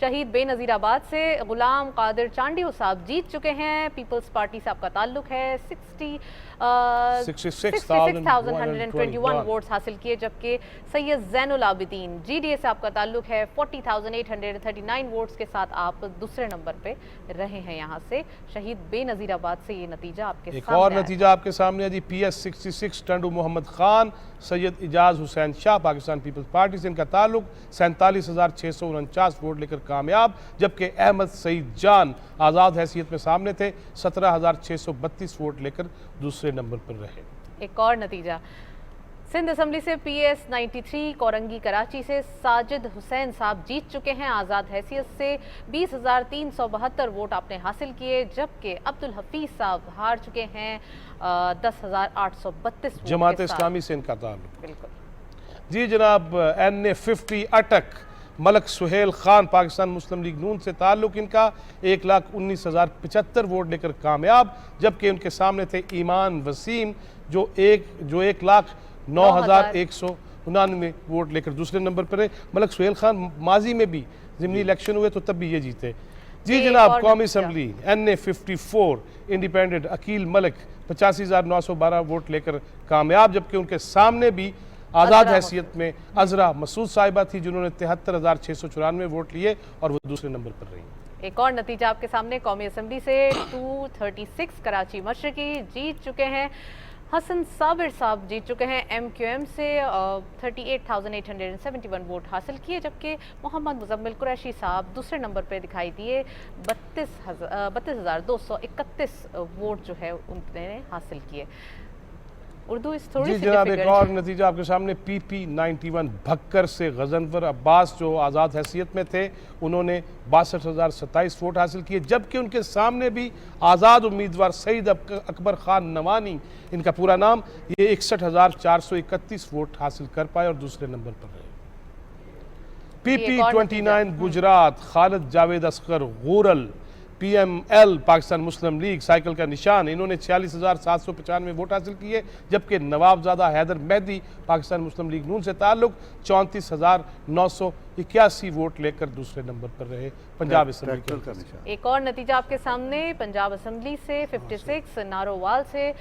शहीद बेनज़ीराबाद से गुलाम कादिर चांडियो साहब जीत चुके हैं। पीपल्स पार्टी से आपका ताल्लुक है। 66,121 वोट्स हासिल किए, जबकि सैयद ज़ैनुल आबिदीन GDA से आपका ताल्लुक है। 40,839 वोट्स के साथ आप दूसरे नंबर पे रहे हैं। यहाँ से शहीद बेनज़ीराबाद से ये नतीजा आपके
एक
सामने
और
आया।
नतीजा आपके सामने है जी। PS 66 Tando Mohammad Khan Syed Ijaz Hussain Shah Pakistan people's party से इनका ताल्लुक 47,649 वोट लेकर कामयाब, जबकि अहमद सईद जान आज़ाद हैसियत में सामने थे, 17,632 वोट लेकर दूसरे नंबर पर रहे।
एक और नतीजा सिंध असम्बली से PS 93 कोरंगी कराची से साजिद हुसैन साहब जीत चुके हैं। आज़ाद हैसियत से 20,372 वोट आपने हासिल किए, जबकि अब्दुल हफीज साहब हार चुके हैं 10,832 वोट
जमात
के साथ।
इस्लामी से इनका ताल्लुक।
बिल्कुल
जी जनाब, NA 50 अटक मलक सुहेल खान पाकिस्तान मुस्लिम लीग नून से ताल्लुक इनका 1,19,075 वोट लेकर कामयाब, जबकि उनके सामने थे ईमान वसीम जो 1,09,199 वोट लेकर दूसरे नंबर पर है। मलक सुहेल खान माजी में भी ज़िमनी इलेक्शन हुए तो तब भी ये जीते। जी
एक
जनाब,
और
कौमी
नतीजा।
Assembly NA 54 independent Aqeel Malik 85,912 vote लेकर कामयाब, जबकि उनके सामने भी आज़ाद हैसियत में अजरा मसूद साहिबा थी जिन्होंने 73,694 वोट लिए और वो दूसरे नंबर पर रही।
एक और नतीजा आपके सामने कौमी असम्बली से 236 कराची मशरकी जीत चुके हैं। हसन साबिर साहब जीत चुके हैं MQM से 38,871 वोट हासिल किए, जबकि मोहम्मद मुजम्मिल कुरैशी साहब दूसरे नंबर पर दिखाई दिए 32,231 वोट जो है उन्होंने हासिल किए। उर्दू इस थोड़ी
जी
सी
जनाब, एक
difficult-
और नतीजा आपके सामने। PP91 भक्कर से गजनफर अब्बास जो आज़ाद हैसियत में थे, उन्होंने 62,027 वोट हासिल किए, जबकि उनके सामने भी आज़ाद उम्मीदवार सईद अकबर खान नवानी, इनका पूरा नाम, ये 61,431 वोट हासिल कर पाए और दूसरे नंबर पर रहे। PP29 गुजरात खालिद जावेद असगर गूरल PML पाकिस्तान मुस्लिम लीग साइकिल का निशान, इन्होंने 46,795 वोट हासिल किए, जबकि नवाबजादा हैदर मेहदी पाकिस्तान मुस्लिम लीग नून से ताल्लुक 34,981 वोट लेकर दूसरे नंबर पर रहे। पंजाब असेंबली
ट्रैक्टर का निशान।
एक और नतीजा आपके सामने। पंजाब असेंबली से 56 नारोवाल से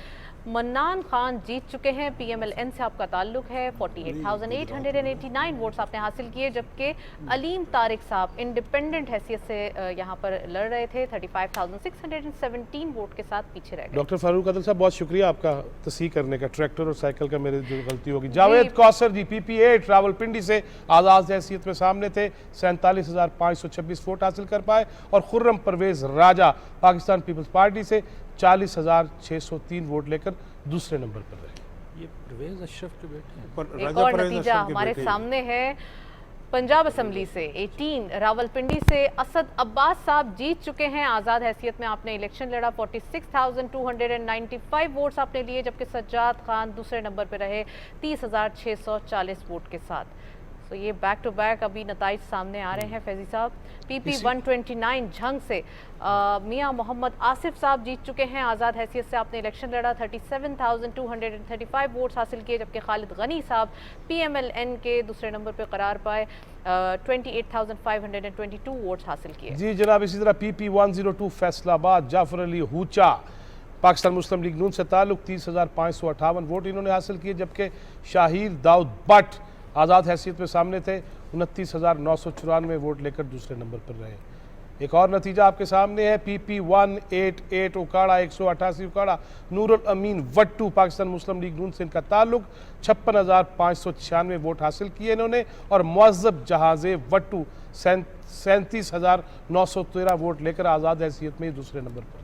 मन्नान खान जीत चुके हैं। PMLN से आपका ताल्लुक है। 48,889 वोट्स आपने हासिल किए, जबकि अलीम तारिक साहब इंडिपेंडेंट हैसियत से यहाँ पर लड़ रहे थे। 35,617 वोट के साथ पीछे रह गए।
डॉक्टर फारूक अदल साहब, बहुत शुक्रिया आपका तस्हीह करने का। ट्रैक्टर और साइकिल का मेरे जो गलती होगी। जावेद कौसर जी PP8 रावलपिंडी से आज़ाद हैसियत में सामने थे, 47,526 वोट हासिल कर पाए, और खुर्रम परवेज राजा पाकिस्तान पीपल्स पार्टी से 40,603 वोट लेकर दूसरे नंबर पर रहे।
ये परवेज अशरफ के बेटे हैं।
एक और नतीजा हमारे सामने है। पंजाब असेंबली से 18 रावलपिंडी से असद अब्बास साहब जीत चुके हैं। आज़ाद हैसियत में आपने इलेक्शन लड़ा। 46,295 वोट्स आपने लिए, जबकि सज्जाद खान दूसरे नंबर पर रहे 30,640 वोट के साथ। तो ये बैक टू बैक अभी नताइज सामने आ रहे हैं फैजी साहब। PP129 झंग से मियां मोहम्मद आसिफ साहब जीत चुके हैं। आज़ाद हैसियत से आपने इलेक्शन लड़ा। 37,235 वोट्स हासिल किए, जबकि खालिद गनी साहब PMLN के दूसरे नंबर पर करार पाए। 28,522 वोट्स हासिल किए।
जी जनाब, इसी तरह PP102 फैसलाबाद जाफर अली हूचा पाकिस्तान मुस्लिम लीग नून से ताल्लुक 30,558 वोट इन्होंने हासिल किए, जबकि शाहीर दाऊद भट्ट आज़ाद हैसियत में सामने थे, 29,994 वोट लेकर दूसरे नंबर पर रहे। एक और नतीजा आपके सामने है। PP188 उकाड़ा 188 उकाड़ा नूरुल अमीन वट्टू पाकिस्तान मुस्लिम लीग नून से इनका ताल्लुक, 56,596 वोट हासिल किए इन्होंने, और मुअज़्ज़ब जहाज़े वट्टू 37,913 वोट लेकर आज़ाद हैसियत में दूसरे नंबर पर।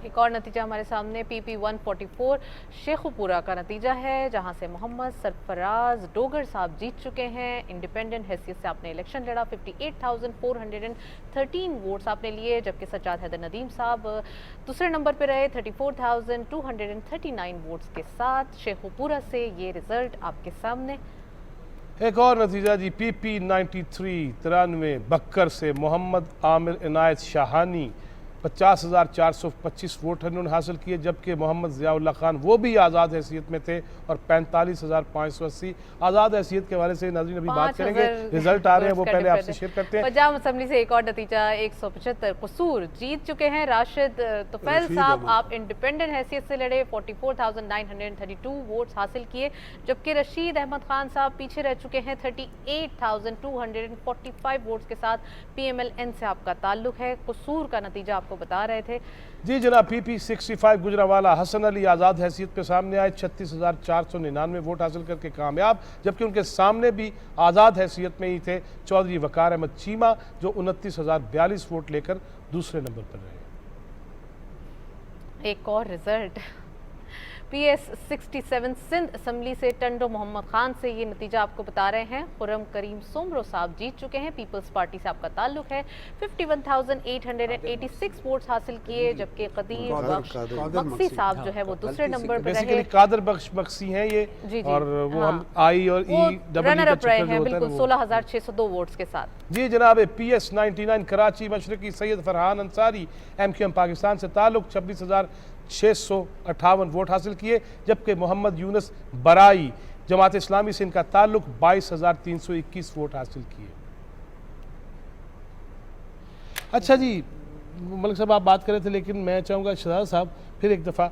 एक और नतीजा हमारे सामने PP144 शेखुपुरा का नतीजा है, जहां से मोहम्मद सरफराज डोगर साहब जीत चुके हैं। इंडिपेंडेंट हैसियत से आपने इलेक्शन लड़ा। 58,413 वोट्स आपने लिए, जबकि सज्जाद हैदर नदीम साहब दूसरे नंबर पर रहे 34,239 वोट्स के साथ। शेखुपुरा से ये रिजल्ट आपके सामने।
एक और नतीजा जी PP93 93 बक्कर से मोहम्मद आमिर इनायत शाहानी 50,425 वोट इन्होंने हासिल किए, जबकि मोहम्मद ज़ियाउल्लाह खान वो भी आज़ाद हैसियत में थे और 45,580। आज़ाद हैसियत के हवाले से नाज़रीन अभी बात करेंगे, रिजल्ट आ रहे हैं वो पहले आपसे शेयर करते हैं।
पंजाब असेंबली से एक और नतीजा 175 कसूर जीत चुके हैं। राशिद तुफैल साहब आप इंडिपेंडेंट हैसियत से लड़े। 44,932 वोट्स हासिल किए, जबकि रशीद अहमद खान साहब पीछे रह चुके हैं 38,245 वोट्स के साथ। PMLN से आपका ताल्लुक है। कसूर का नतीजा आपको बता रहे थे।
जी जनाब, PP65 गुजरावाला हसन अली आज़ाद हैसियत पे सामने आए, 36,499 वोट हासिल करके कामयाब, जबकि उनके सामने भी आज़ाद हैसियत में ही थे चौधरी वकार अहमद चीमा, जो 29,042 वोट लेकर दूसरे नंबर पर रहे।
एक और रिजल्ट PS67 सिंध असेंबली से टंडो मोहम्मद खान से ये नतीजा आपको बता रहे हैं। खुर्रम करीम सोमरो साहब जीत चुके हैं। पीपल्स पार्टी से आपका ताल्लुक है। 51,886 वोट्स हासिल किए, जबकि कदीर बख्श मक्सी साहब जो है वो दूसरे नंबर पर रहे।
कादर बख्श मक्सी हैं ये,
जी,
और वो हम आई और ई
रनर अप रहे हैं बिल्कुल 16,602 वोट्स के साथ।
जी जनाब, PS99 कराची मशरकी सैयद फरहान अंसारी MQM पाकिस्तान से ताल्लुक 26,658 वोट हासिल किए, जबकि मोहम्मद यूनुस बराई जमात इस्लामी से इनका ताल्लुक 22,321 वोट हासिल किए। अच्छा जी, मलिक साहब आप बात कर रहे थे, लेकिन मैं चाहूँगा शहजाद साहब फिर एक दफ़ा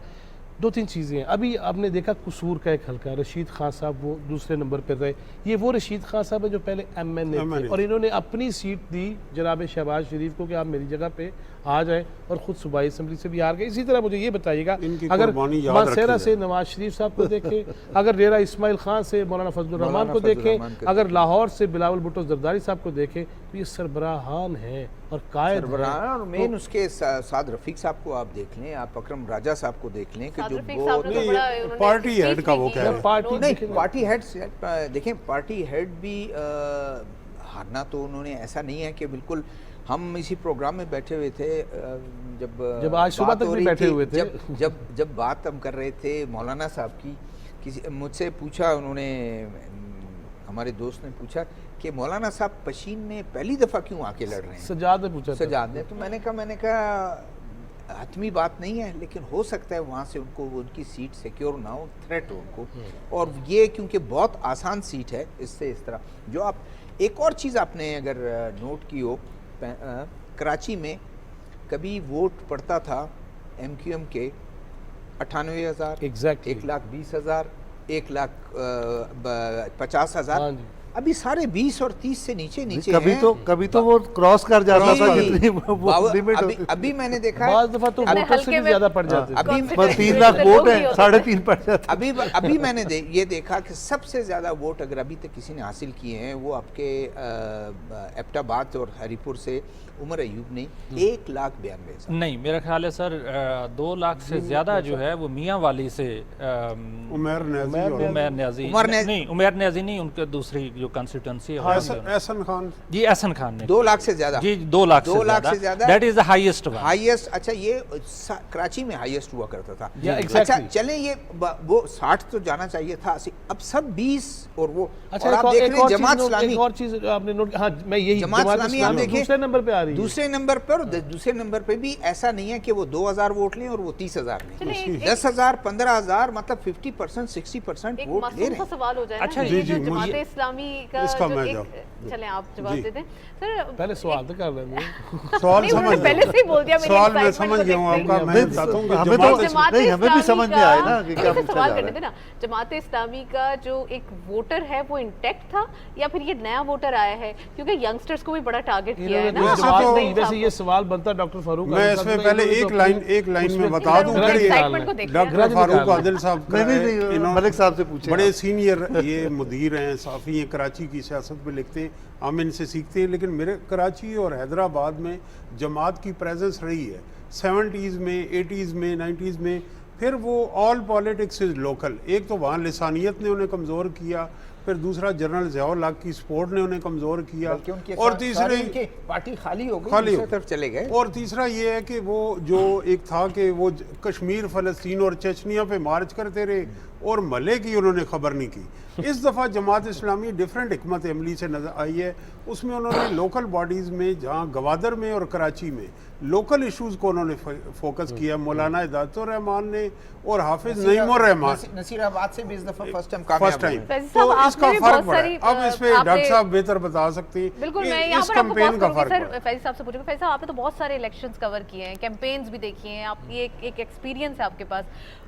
दो तीन चीज़ें हैं। अभी आपने देखा कसूर का एक हल्का, रशीद खान साहब वो दूसरे नंबर पर रहे। ये वो रशीद खान साहब है जो पहले MNA थे और इन्होंने अपनी सीट दी जनाब शहबाज शरीफ को कि आप मेरी जगह पे आ जाए और ख़ुद सूबाई असम्बली से भी हार गए। इसी तरह मुझे ये बताइएगा, अगर मानसेरा से नवाज शरीफ साहब को देखें, अगर रेरा इस्माइल खान से मौलाना फजलुर रहमान को देखें, अगर लाहौर से बिलावल भुट्टो जरदारी साहब को देखें, तो ये सरबराहान हैं और कायद
सरबराहान। और मेन उसके साथ रफीक साहब को आप देख लें, आप अकरम राजा साहब को देख लें कि जो बहुत
पार्टी हेड का वो कह रहे हैं।
पार्टी नहीं, पार्टी हेड देखें, पार्टी हेड भी हारना तो उन्होंने ऐसा नहीं है कि बिल्कुल। हम इसी प्रोग्राम में बैठे हुए थे जब
आज सुबह तक भी बैठे हुए थे,
जब बात हम कर रहे थे मौलाना साहब की, किसी मुझसे पूछा, उन्होंने हमारे दोस्त ने पूछा कि मौलाना साहब पशीन में पहली दफ़ा क्यों आके लड़ रहे हैं।
सजाद ने पूछा,
सजाद ने। तो मैंने कहा हतमी बात नहीं है, लेकिन हो सकता है वहाँ से उनको उनकी सीट सिक्योर ना हो, थ्रेट हो उनको। और ये क्योंकि बहुत आसान सीट है, इससे इस तरह जो आप एक और चीज़ आपने अगर नोट की हो, कराची में कभी वोट पड़ता था MQM के 98,000,
एग्जैक्टली
1,20,000, 1,50,000। अभी सारे 20 और 30 से नीचे
कभी तो वो क्रॉस कर जाता था, जितनी वो लिमिट होती थी।
अभी मैंने देखा
बाज़ दफ़ा तो वोटर से भी ज़्यादा पड़ जाते थे।
अभी
3 लाख वोट है, 3.5 पड़ जाते।
अभी मैंने ये देखा कि सबसे ज़्यादा वोट अगर अभी तक किसी ने हासिल किए हैं वो आपके एबटाबाद और हरीपुर से उमर अयूब ने 1,92,000।
नहीं, मेरा ख्याल है सर 2 लाख से ज़्यादा जो है वो मियाँ वाली से
उमर
न्याजी नहीं, उनके दूसरी जो कॉन्स्टिट्यूंसी है
एहसन खान
जी, एहसन खान ने
2 लाख से ज़्यादा
जी, 2 लाख से ज़्यादा, that is the highest one.
Highest, अच्छा ये कराची में हाईएस्ट हुआ करता था। अच्छा चलें, ये वो 60 तो जाना चाहिए था, अब सब 20 और वो।
अच्छा,
आप देख रहे हैं जमात इस्लामी,
एक और चीज़ आपने नोट, हाँ मैं यही
जमात इस्लामी आप देखिए
दूसरे नंबर पे आ रही है।
दूसरे नंबर पे भी ऐसा नहीं है कि वो 2,000 वोट लें और वो 30,000 लें, 10,000 15,000, मतलब 50% 60% वोट ले रहे हैं।
सवाल हो जाए।
अच्छा
ये जो जमात इस्लामी का जो एक, चलें आप जवाब दे दें सर।
पहले सवाल तो कर लेंगे।
सवाल समझ
पहले से ही बोल दिया,
सवाल मैं समझ गया हूँ आपका। मैं बताता हूँ कि
हमें भी समझ में आए ना कि क्या पूछा
सवाल
जा
करने
रहा
देना। जमात इस्लामी का जो एक वोटर है वो इंटैक्ट था या फिर ये नया वोटर आया है, क्योंकि यंगस्टर्स को भी बड़ा टारगेट किया है ना।
वैसे ये सवाल बनता डॉक्टर फारूक,
मैं इसमें पहले एक लाइन में बता दूं, डॉक्टर फारूक आदिल साहब
मलिक साहब से पूछे,
बड़े सीनियर ये मुदीर हैं, साफ़ी हैं, कराची की सियासत में लिखते हैं, हम इनसे सीखते हैं। लेकिन मेरे कराची और हैदराबाद में जमात की प्रेजेंस रही है 70s में, 80s में, 90s में। फिर वो ऑल पॉलिटिक्स इज लोकल। एक तो वहाँ लिसानियत ने उन्हें कमज़ोर किया, फिर दूसरा जनरल ज़ियाउल हक की सपोर्ट ने उन्हें कमज़ोर किया, और तीसरे
पार्टी खाली हो गई, तरफ चले गए।
और तीसरा ये है कि वो जो एक था कि वो कश्मीर, फ़लस्तीन और चेचनिया पे मार्च करते रहे और मले की उन्होंने खबर नहीं की। इस दफ़ा जमात इस्लामी डिफरेंट हिकमत अमली से नज़र आई है। उसमें उन्होंने लोकल बॉडीज़ में, जहाँ गवादर में और कराची में लोकल इश्यूज़ को उन्होंने फोकस किया। मौलाना हिदायतुर रहमान ने और हाफिज नईमुर रहमान
नसीराबाद से भी इस दफ़ा फर्स्ट टाइम
तो इसका फ़र्क पड़ा। अब इस पे डॉक्टर साहब बेहतर बता सकते हैं।
बिल्कुल, मैं यहाँ पर आपको बात करूँगी सर। फैज़ साहब से पूछूंगा, फैज़ साहब आपने तो बहुत सारे इलेक्शंस कवर किए हैं, कैंपेन्स भी देखी हैं, आप ये एक एक्सपीरियंस है आपके पास।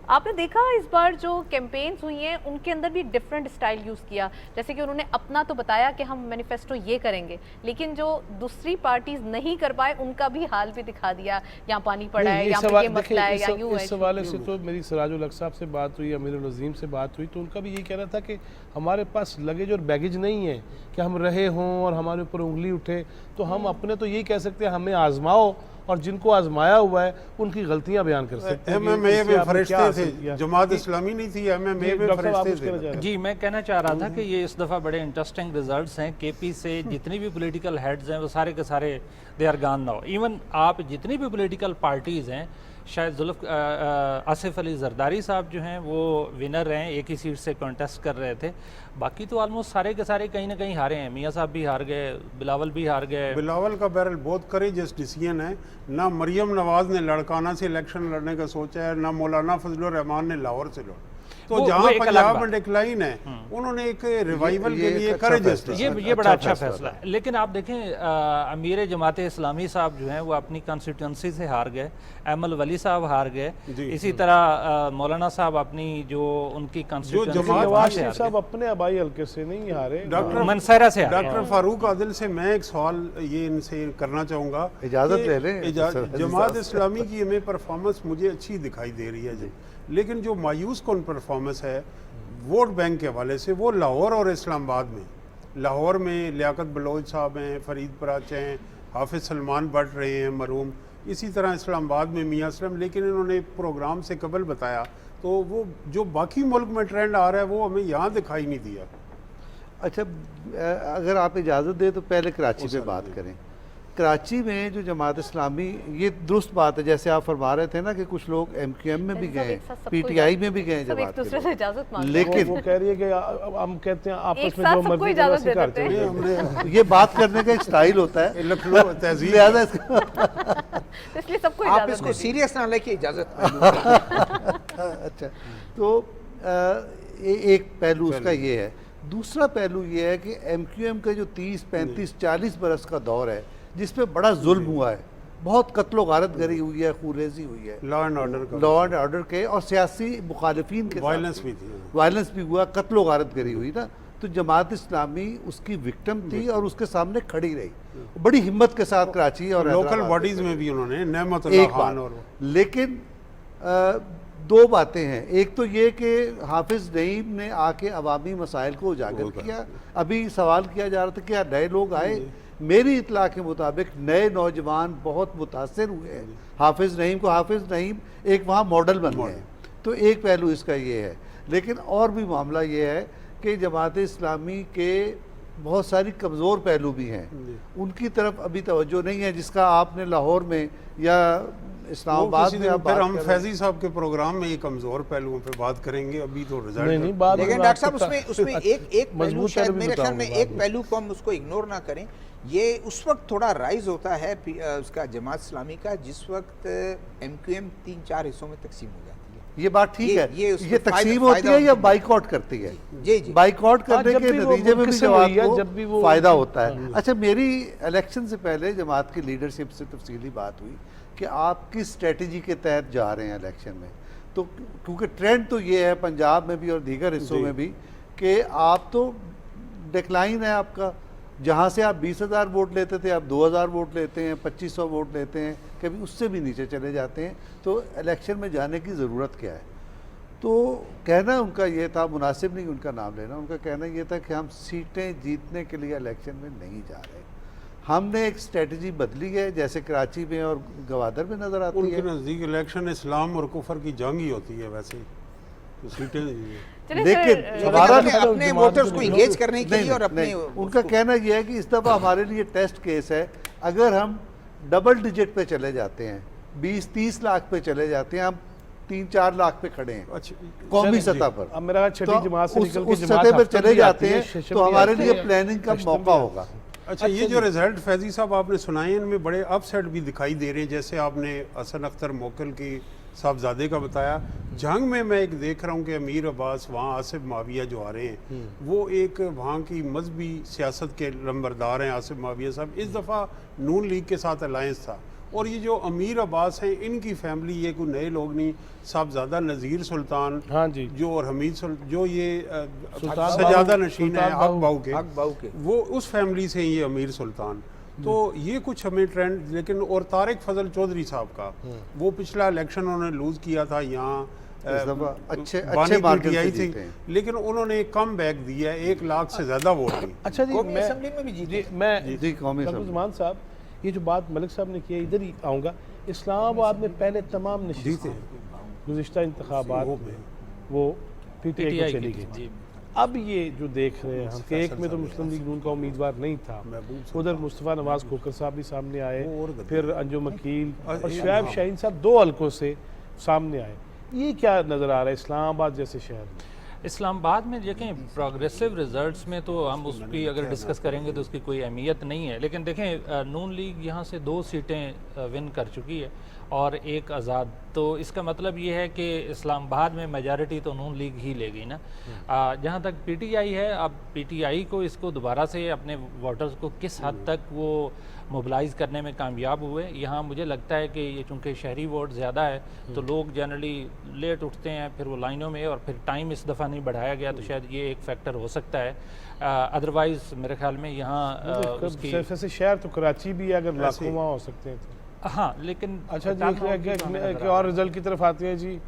आपने देखा इस बार जो कैंपेन्स हुई हैं उनके अंदर भी डिफरेंट स्टाइल यूज़ किया, जैसे कि उन्होंने अपना तो बताया कि हम मैनिफेस्टो ये करेंगे, लेकिन जो दूसरी पार्टीज नहीं कर पाए उनका भी हाल भी दिखा दिया, यहाँ पानी पड़ा है, यहाँ पे ये मसला है, या यूँ है।
इस हवाले से तो मेरी सिराजुल हक साहब से बात हुई, अमीरुल अज़ीम से बात हुई, तो उनका भी यही कहना था कि हमारे पास लगेज और बैगेज नहीं है कि हम रहे हों और हमारे ऊपर उंगली उठे। तो हम अपने तो यही कह सकते हैं हमें आजमाओ, और जिनको आजमाया हुआ है उनकी गलतियां बयान कर सकते हैं।
MMA में फरिश्ते थे, जमात इस्लामी नहीं थी, MMA में फरिश्ते थे।
जी, मैं कहना चाह रहा था कि ये इस दफ़ा बड़े इंटरेस्टिंग रिजल्ट्स हैं। KP से जितनी भी पॉलिटिकल हेड्स हैं वो सारे के सारे they are gone now. Even आप जितनी भी पॉलिटिकल पार्टीज़ हैं, शायद आसिफ अली जरदारी साहब जो हैं वो विनर हैं, एक ही सीट से कॉन्टेस्ट कर रहे थे। बाकी तो ऑलमोस्ट सारे के सारे कहीं ना कहीं हारे हैं। मियाँ साहब भी हार गए, बिलावल भी हार गए।
बिलावल का बहरहाल बहुत करेजियस डिसीजन है। ना मरियम नवाज़ ने लड़काना से इलेक्शन लड़ने का सोचा है, ना मौलाना फजलुर रहमान ने लाहौर से लड़ा। तो
वो
जहाँ
एक अलग
पंजाब
बात
में डिक्लाइन है, उन्होंने एक रिवाइवल के लिए
अच्छा
करेजस
फैसला
ये बड़ा अच्छा फैसला है। लेकिन आप देखें अमीर जमात इस्लामी साहब जो हैं वो अपनी कॉन्स्टिट्यूंसी से हार गए, अहमद वली साहब हार गए, इसी तरह मौलाना साहब अपनी जो उनकी कॉन्स्टिट्यूंसी
नवाज शरीफ साहब अपने आबाई हल्के से नहीं हारे,
डॉक्टर
मनसैरा से हारे।
डॉक्टर फारूक आदिल से मैं एक सवाल ये इनसे करना चाहूँगा,
इजाज़त ले लें।
जमात इस्लामी की हमें परफॉर्मेंस मुझे अच्छी दिखाई दे रही है जी, लेकिन जो मायूस कौन परफॉर्मेंस है वोट बैंक के हवाले से, वो लाहौर और इस्लामाबाद में, लाहौर में लियाकत बलोच साहब हैं, फरीद पराच हैं, हाफिज सलमान भट्ट रहे हैं मरहूम, इसी तरह इस्लामाबाद में मियाँ असलम, लेकिन इन्होंने प्रोग्राम से कबल बताया तो वो जो बाकी मुल्क में ट्रेंड आ रहा है वो हमें यहाँ दिखाई नहीं दिया।
अच्छा, अगर आप इजाज़त दें तो पहले कराची पे बात करें। कराची में जो जमात इस्लामी, ये दुरुस्त बात है जैसे आप फरमा रहे थे ना कि कुछ लोग MQM में भी गए, PTI में भी गए
सब एक दूसरे से इजाजत मांग
लेकिन
वो कह रही है कि हम कहते हैं आपस
एक
में
साथ
जो
सबको
मर्जी
इजाजत
वैसे
दे
करते
देते हैं।
हैं।
ये बात करने का एक स्टाइल होता है,
लखनऊ तहजीब
लिहाजा
तो इसलिए सबको
आप
इजाजत
इसको सीरियस ना लेके इजाजत
अच्छा, तो एक पहलू उसका ये है। दूसरा पहलू ये है कि MQM का जो 30, 35, 40 बरस का दौर है जिसमें बड़ा जुल्म हुआ है, बहुत कत्लो गारत गरी हुई है, खूरेजी हुई है,
लॉ एंड ऑर्डर
के और सियासी मुखालिफिन के
वायलेंस भी थी,
वायलेंस भी हुआ, कत्लो गारत गरी हुई ना, तो जमात इस्लामी उसकी विक्टिम थी और उसके सामने खड़ी रही बड़ी हिम्मत के साथ कराची और
लोकल बॉडीज में भी उन्होंने नेमत
एक बात। लेकिन दो बातें हैं, एक तो ये कि हाफिज नईम ने आके अवामी मसाइल को उजागर किया। अभी सवाल किया जा रहा था क्या नए लोग आए, मेरी इतला के मुताबिक नए नौजवान बहुत मुतासर हुए हैं हाफिज नईम को, हाफिज नईम एक वहाँ मॉडल बन गए हैं। तो एक पहलू इसका ये है, लेकिन और भी मामला ये है कि जमात इस्लामी के बहुत सारी कमज़ोर पहलू भी हैं, उनकी तरफ अभी तवज्जो नहीं है, जिसका आपने लाहौर में या इस्लामाबाद में आप
फिर हम फैजी साहब के प्रोग्राम में ये कमज़ोर पहलुओं पे बात करेंगे। अभी तो रिजल्ट
नहीं बात,
लेकिन डॉक्टर साहब उसमें एक पहलू
मजबूत
शायद
पहलू भी
मेरे ख्याल में
बताऊंगा
एक पहलू को हम उसको इग्नोर ना करें, ये उस वक्त थोड़ा राइज होता है उसका जमात इस्लामी का जिस वक्त MQM 3-4 हिस्सों में तकसीम हो जाती है।
ये बात ठीक है,
ये
तकसीम होती है या बाइकआउट करती है,
जी जी
बाइकआउट करने के नतीजे में भी जमात को फायदा होता है। अच्छा, मेरी इलेक्शन से पहले जमात की लीडरशिप से तफसीली बात हुई कि आप किस स्ट्रेटजी के तहत जा रहे हैं इलेक्शन में, तो क्योंकि ट्रेंड तो ये है पंजाब में भी और दीगर हिस्सों में भी कि आप तो डिक्लाइन है आपका, जहाँ से आप 20,000 वोट लेते थे आप 2,000 वोट लेते हैं, 2,500 वोट लेते हैं, कभी उससे भी नीचे चले जाते हैं, तो इलेक्शन में जाने की ज़रूरत क्या है। तो कहना उनका ये था, मुनासिब नहीं उनका नाम लेना, उनका कहना ये था कि हम सीटें जीतने के लिए इलेक्शन में नहीं जा रहे, हमने एक स्ट्रेटजी बदली है, जैसे कराची में और गवादर में नज़र आती है।
उनके नज़दीक इलेक्शन इस्लाम और कुफर की जंग ही होती है वैसे, तो सीटें
लेकिन
हमारा अपने वोटर्स को इंगेज करने के लिए और अपने
उनका कहना यह है कि इस दफ़ा हमारे लिए टेस्ट केस है, अगर हम डबल डिजिट पे चले जाते हैं, 20-30 लाख पे चले जाते हैं, हम 3-4 लाख पे खड़े हैं कौमी सतह पर,
अब मेरा छठी जमात से निकल के
उस सतह पर चले जाते हैं तो हमारे लिए प्लानिंग का मौका होगा।
अच्छा, ये जो रिजल्ट फैजी साहब आपने सुनाए इनमें बड़े अपसेट भी दिखाई दे रहे हैं, जैसे आपने हसन अख्तर मोकल की साहबजादे का बताया। जंग में मैं एक देख रहा हूँ कि अमीर अब्बास वहाँ आसिफ माविया जो आ रहे हैं, वो एक वहाँ की मजहबी सियासत के लंबरदार हैं आसिफ माविया साहब। इस दफ़ा नून लीग के साथ अलायंस था, और ये जो अमीर अब्बास हैं इनकी फैमिली, ये कोई नए लोग नहीं, साहबजादा नज़ीर सुल्तान,
हाँ जी,
जो और हमीद जो ये सजादा नशीन है हक बाऊ के, वो उस फैमिली से ये अमीर सुल्तान। तो ये कुछ हमें ट्रेंड, लेकिन और तारिक फजल चौधरी साहब का, वो पिछला इलेक्शन उन्होंने लूज किया था यहाँ,
अच्छे
PTI थी, लेकिन उन्होंने कम बैक दिया, 1 लाख से ज़्यादा वोट दी।
अच्छा जी,
कौमी
उस्मान साहब, ये जो बात मलिक साहब ने किया, इधर ही आऊँगा। इस्लामाबाद में पहले तमाम नशीते गुज़िश्ता इंतखाबात में वो PTI को चली गई। अब ये जो देख रहे हैं हम कि एक में तो मुस्लिम लीग नून का उम्मीदवार नहीं था, उधर मुस्तफ़ा नवाज खोकर साहब भी सामने आए, फिर अंजुम अकील और शुएब शाहीन साहब 2 हल्कों से सामने आए। ये क्या नज़र आ रहा है इस्लामाबाद जैसे शहर में?
इस्लामाबाद में देखें प्रोग्रेसिव रिजल्ट्स में तो हम उसकी अगर डिस्कस करेंगे तो उसकी कोई अहमियत नहीं है, लेकिन देखें नून लीग यहाँ से 2 सीटें विन कर चुकी है और 1 आज़ाद, तो इसका मतलब ये है कि इस्लामाबाद में मेजॉरिटी तो नून लीग ही लेगी ना। जहाँ तक पीटीआई है, अब पीटीआई को इसको दोबारा से अपने वोटर्स को किस हद तक वो मोबिलाइज़ करने में कामयाब हुए, यहाँ मुझे लगता है कि ये चूँकि शहरी वोट ज़्यादा है तो लोग जनरली लेट उठते हैं, फिर वो लाइनों में, और फिर टाइम इस दफ़ा नहीं बढ़ाया गया तो शायद ये एक फैक्टर हो सकता है। अदरवाइज़ मेरे ख्याल में यहाँ उसकी
जैसे शहर तो कराची भी है, अगर लाखों वहाँ हो सकते हैं तो।
हाँ, लेकिन
अच्छा जी, एक और रिजल्ट की तरफ आते हैं जी।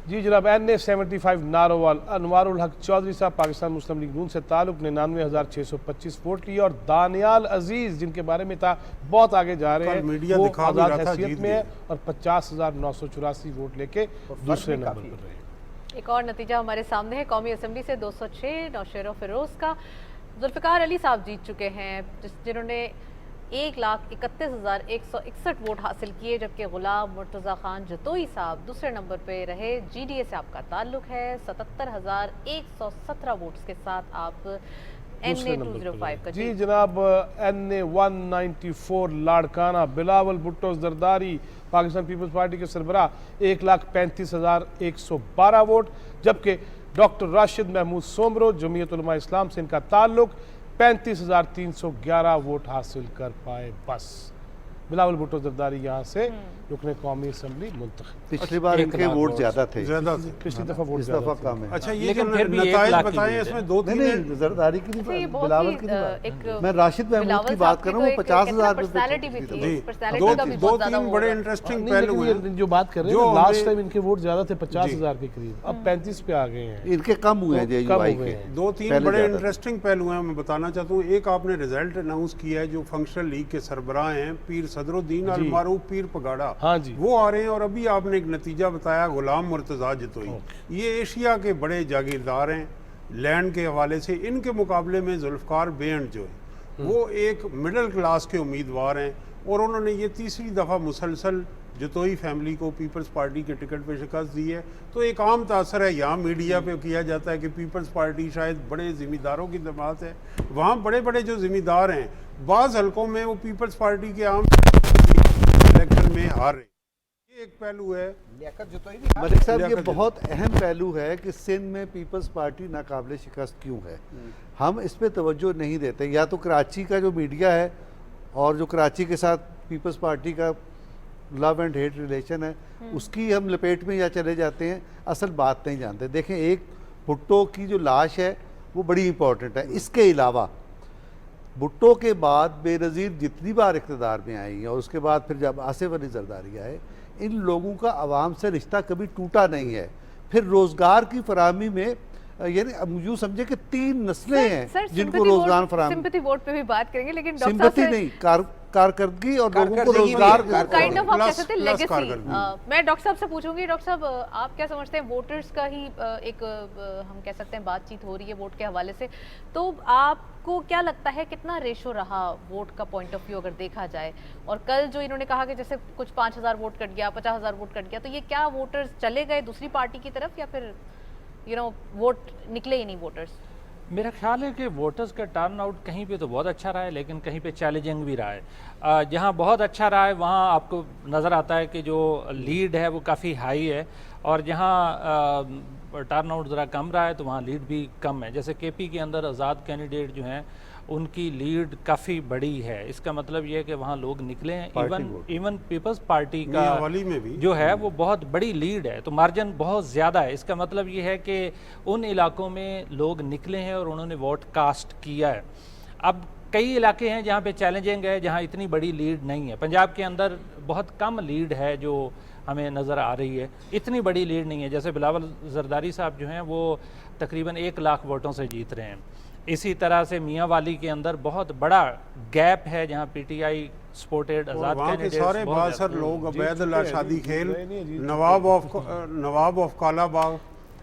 जी जनाब, NA-75 नारोवाल अनवारुल हक चौधरी साहब पाकिस्तान मुस्लिम लीग नून से ताल्लुक 99,625 वोट लिए, और दानियाल अजीज जिनके बारे में था बहुत आगे जा रहे हैं,
मीडिया
वो
दिखा भी
आज़ाद
रहा था,
हैसियत
जीत
में है
गए।
और 50,984 वोट लेके दूसरे नंबर पर रहे।
एक और नतीजा हमारे सामने है कौमी असम्बली से 206 नौशेरो फिरोज का जुल्फ़िकार अली साहब जीत चुके हैं, जिन्होंने 1,31,161 वोट हासिल किए, जबकि गुलाम मुर्तज़ा खान जतोई साहब दूसरे नंबर पे रहे। GDA से आपका ताल्लुक है, 77,117 वोट्स के साथ आप NA-205 का
जी जनाब, NA-194 Larkana Bilawal Bhutto Zardari Pakistan people's party के सरबराह 1,35,112 वोट, जबकि डॉक्टर राशिद महमूद सोमरो जमीयत उलमा इस्लाम से इनका ताल्लुक 35,311 वोट हासिल कर पाए। बस बिलावल भुट्टो जरदारी यहाँ से रुकने कौमी असम्बली मुंतखब।
पिछली बार इनके वोट ज़्यादा थे,
पिछली दफ़ा वोट
इस
ज़्यादा
दफ़ा
थे।
कम है।
अच्छा, ये
लेकिन
जो
फिर भी
नताइज
1 लाख की
बताए
लीड
इसमें
है।
2-3
नहीं जरदारी की
तो ये
नहीं,
बहुत
बिलावल
ही,
की नहीं
एक
बात। मैं राशिद महमूद
बिलावल
की बात
साहब
कर रहा
की
हूँ,
तो
50,000
पर्सनालिटी भी
रुपये
थी,
जी,
पर्सनालिटी का भी बहुत ज़्यादा
2-3
वो
बड़े
होगा।
इंटरेस्टिंग
नहीं,
पहलू
लेकिन
हैं
ये जो बात कर रहे
जो
हैं लास्ट
हमें-
टाइम इनके वोट ज्यादा थे 50,000 के करीब, अब 35 पे आ गए हैं।
इनके कम हुए हैं
कम
JUI
हुए
के।
हैं।
2-3
पहले
बड़े
ज़्यादा थे।
इंटरेस्टिंग पहलू हैं, मैं बताना चाहता हूँ। एक आपने रिजल्ट अनाउंस किया है, जो फंक्शनल लीग के सरबराह हैं पीर सदरुद्दीन अल मारूफ पीर पगाड़ा,
हाँ जी।
वो आ रहे हैं। और अभी आपने एक नतीजा बताया गुलाम मुर्तज़ा जतोई, ये एशिया के बड़े जागीरदार हैं लैंड के हवाले से। इनके मुकाबले में जुल्फ़िकार बेंड जो है वो एक मिडिल क्लास के उम्मीदवार हैं, और उन्होंने ये तीसरी दफ़ा मुसलसल जतोई फैमिली को पीपल्स पार्टी के टिकट पे शिकस्त दी है। तो एक आम तासर है, यहाँ मीडिया पे किया जाता है कि पीपल्स पार्टी शायद बड़े ज़िम्मेदारों की जमात है। वहाँ बड़े बड़े जो ज़िम्मेदार हैं बाज़ हलकों में वो पीपल्स पार्टी के आम इलेक्शन में हार रहे। ये एक पहलू है।
मलिक साहब, ये
लियाकत
बहुत अहम पहलू है कि सिंध में पीपल्स पार्टी नाकाबिले शिकस्त क्यों है। हम इस पे तवज्जो नहीं देते। या तो कराची का जो मीडिया है और जो कराची के साथ पीपल्स पार्टी का लव एंड हेट रिलेशन है, उसकी हम लपेट में या चले जाते हैं, असल बात नहीं जानते। देखें, एक भुट्टो की जो लाश है वो बड़ी इंपॉर्टेंट है। इसके अलावा भुट्टो के बाद बेनज़ीर जितनी बार इक़्तिदार में आई और उसके बाद फिर जब आसिफ अली जरदारी आए, इन लोगों का आवाम से रिश्ता कभी टूटा नहीं है। फिर रोज़गार की फराहमी में यानी अब यूँ समझे कि 3 नस्लें हैं जिनको रोज़गार फराहम।
सिंपैथी वोट पे भी बात करेंगे, लेकिन डॉक्टर
सिंपैथी
साहब
नहीं, कारकर्दगी और लोगों को
कारकर्दगी
रोज़गार
भी है,
काइंड ऑफ आप कह
प्लस-
सकते हैं
प्लस
लेगेसी।
कारकर्दगी।
मैं डॉक्टर साहब से पूछूंगी, डॉक्टर साहब आप क्या समझते हैं, वोटर्स का ही एक हम कह सकते हैं बातचीत हो रही है वोट के हवाले से, तो आपको क्या लगता है कितना रेशो रहा वोट का पॉइंट ऑफ व्यू अगर देखा जाए? और कल जो इन्होंने कहा कि जैसे कुछ 5,000 वोट कट गया, 50,000 वोट कट गया, तो ये क्या वोटर्स चले गए दूसरी पार्टी की तरफ, या फिर वोट निकले ही नहीं वोटर्स?
मेरा ख्याल है कि वोटर्स का टर्न आउट कहीं पे तो बहुत अच्छा रहा है, लेकिन कहीं पे चैलेंजिंग भी रहा है। जहाँ बहुत अच्छा रहा है वहाँ आपको नज़र आता है कि जो लीड है वो काफ़ी हाई है, और जहाँ टर्न आउट ज़रा कम रहा है तो वहाँ लीड भी कम है। जैसे KP के अंदर आज़ाद कैंडिडेट जो हैं उनकी लीड काफ़ी बड़ी है। इसका मतलब ये है कि वहाँ लोग निकले हैं। इवन पीपल्स पार्टी का
मियांवाली में भी
जो है वो बहुत बड़ी लीड है, तो मार्जिन बहुत ज़्यादा है। इसका मतलब ये है कि उन इलाकों में लोग निकले हैं और उन्होंने वोट कास्ट किया है। अब कई इलाके हैं जहाँ पे चैलेंजिंग है, जहाँ इतनी बड़ी लीड नहीं है। पंजाब के अंदर बहुत कम लीड है जो हमें नज़र आ रही है, इतनी बड़ी लीड नहीं है। जैसे बिलावल जरदारी साहब जो हैं वो तकरीबन 1 लाख वोटों से जीत रहे हैं। इसी तरह से मियांवाली के अंदर बहुत बड़ा गैप है जहाँ PTI सपोर्टेड आज़ाद
वहाँ के
कैंडिडेट्स
सारे
बहुत
बासर
ज़्यादा-
लोग
जीत
अबैदुल्ला
चुके हैं,
शादी खेल,
नहीं, जीत
नवाब ऑफ कालाबाग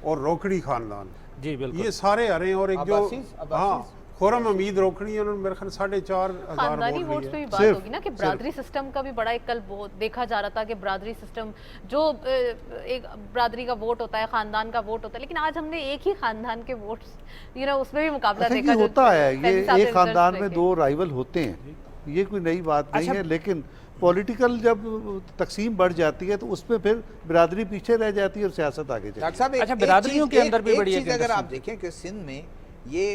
और रोकड़ी खानदान,
जी बिल्कुल।
ये सारे आ रहे हैं। और एक जो
अब्बासीज़?
हाँ खुरम हमीद रोकनी है उन्होंने मेरे ख्याल 4,500
खानदानी
वोट
वोट्स
लिए
पे भी बात
सिर्फ-
होगी ना कि ब्रादरी सिस्टम का भी बड़ा एक कल बहुत देखा जा रहा था कि ब्रादरी सिस्टम जो एक ब्रादरी का वोट होता है, खानदान का वोट होता है, लेकिन आज हमने एक ही खानदान के वोट्स उसमें भी मुकाबला
अच्छा,
देखा
ये
जो
होता है,
फैजी
ये
साहब
एक
ने
खानदान
रिजल्ट्स
में
देखे।
2 राइवल होते हैं, ये कोई नई बात नहीं है, लेकिन पॉलिटिकल जब तकसीम बढ़ जाती है तो उसमें फिर बिरादरी पीछे रह जाती है और सियासत आगे जाती है।
डॉक्टर साहब
अच्छा, बिरादरियों के अंदर भी बड़ी एक
चीज़ अगर आप
इंटरेस्टिंग-
देखें कि सिंध में ये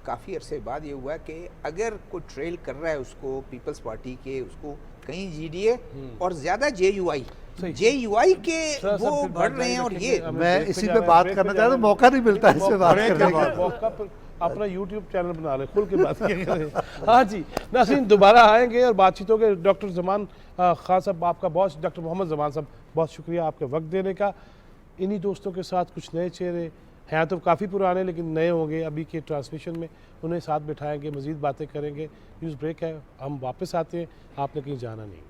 काफ़ी अरसे बाद ये हुआ कि अगर कोई ट्रेल कर रहा है उसको पीपल्स पार्टी के, उसको कहीं जीडीए और ज़्यादा जेयूआई के
सर,
वो
फिर
बढ़
बात
रहे हैं।
जारी
और
रखेंगे।
ये
हमें
मैं
ब्रेक पे
इसी
जाना
पे
है,
बात
ब्रेक
करना
पे
चाहता
जाना
हूं, मौका नहीं मिलता इससे बात
ब्रेक
करने
के
का।
बाद मौका पर अपना यूट्यूब चैनल बना ले, खुल के बात किया करें। हाँ जी नाज़रीन, दोबारा आएंगे और बातचीत होगी। डॉक्टर जमान खान साहब, आपका बहुत, डॉक्टर मोहम्मद जमान साहब बहुत शुक्रिया आपके वक्त देने का। इन्हीं दोस्तों के साथ कुछ नए चेहरे हैं, तो काफ़ी पुराने लेकिन नए होंगे अभी के ट्रांसमिशन में, उन्हें साथ बिठाएंगे, मज़ीद बातें करेंगे। न्यूज़ ब्रेक है, हम वापस आते हैं, आपने कहीं जाना नहीं।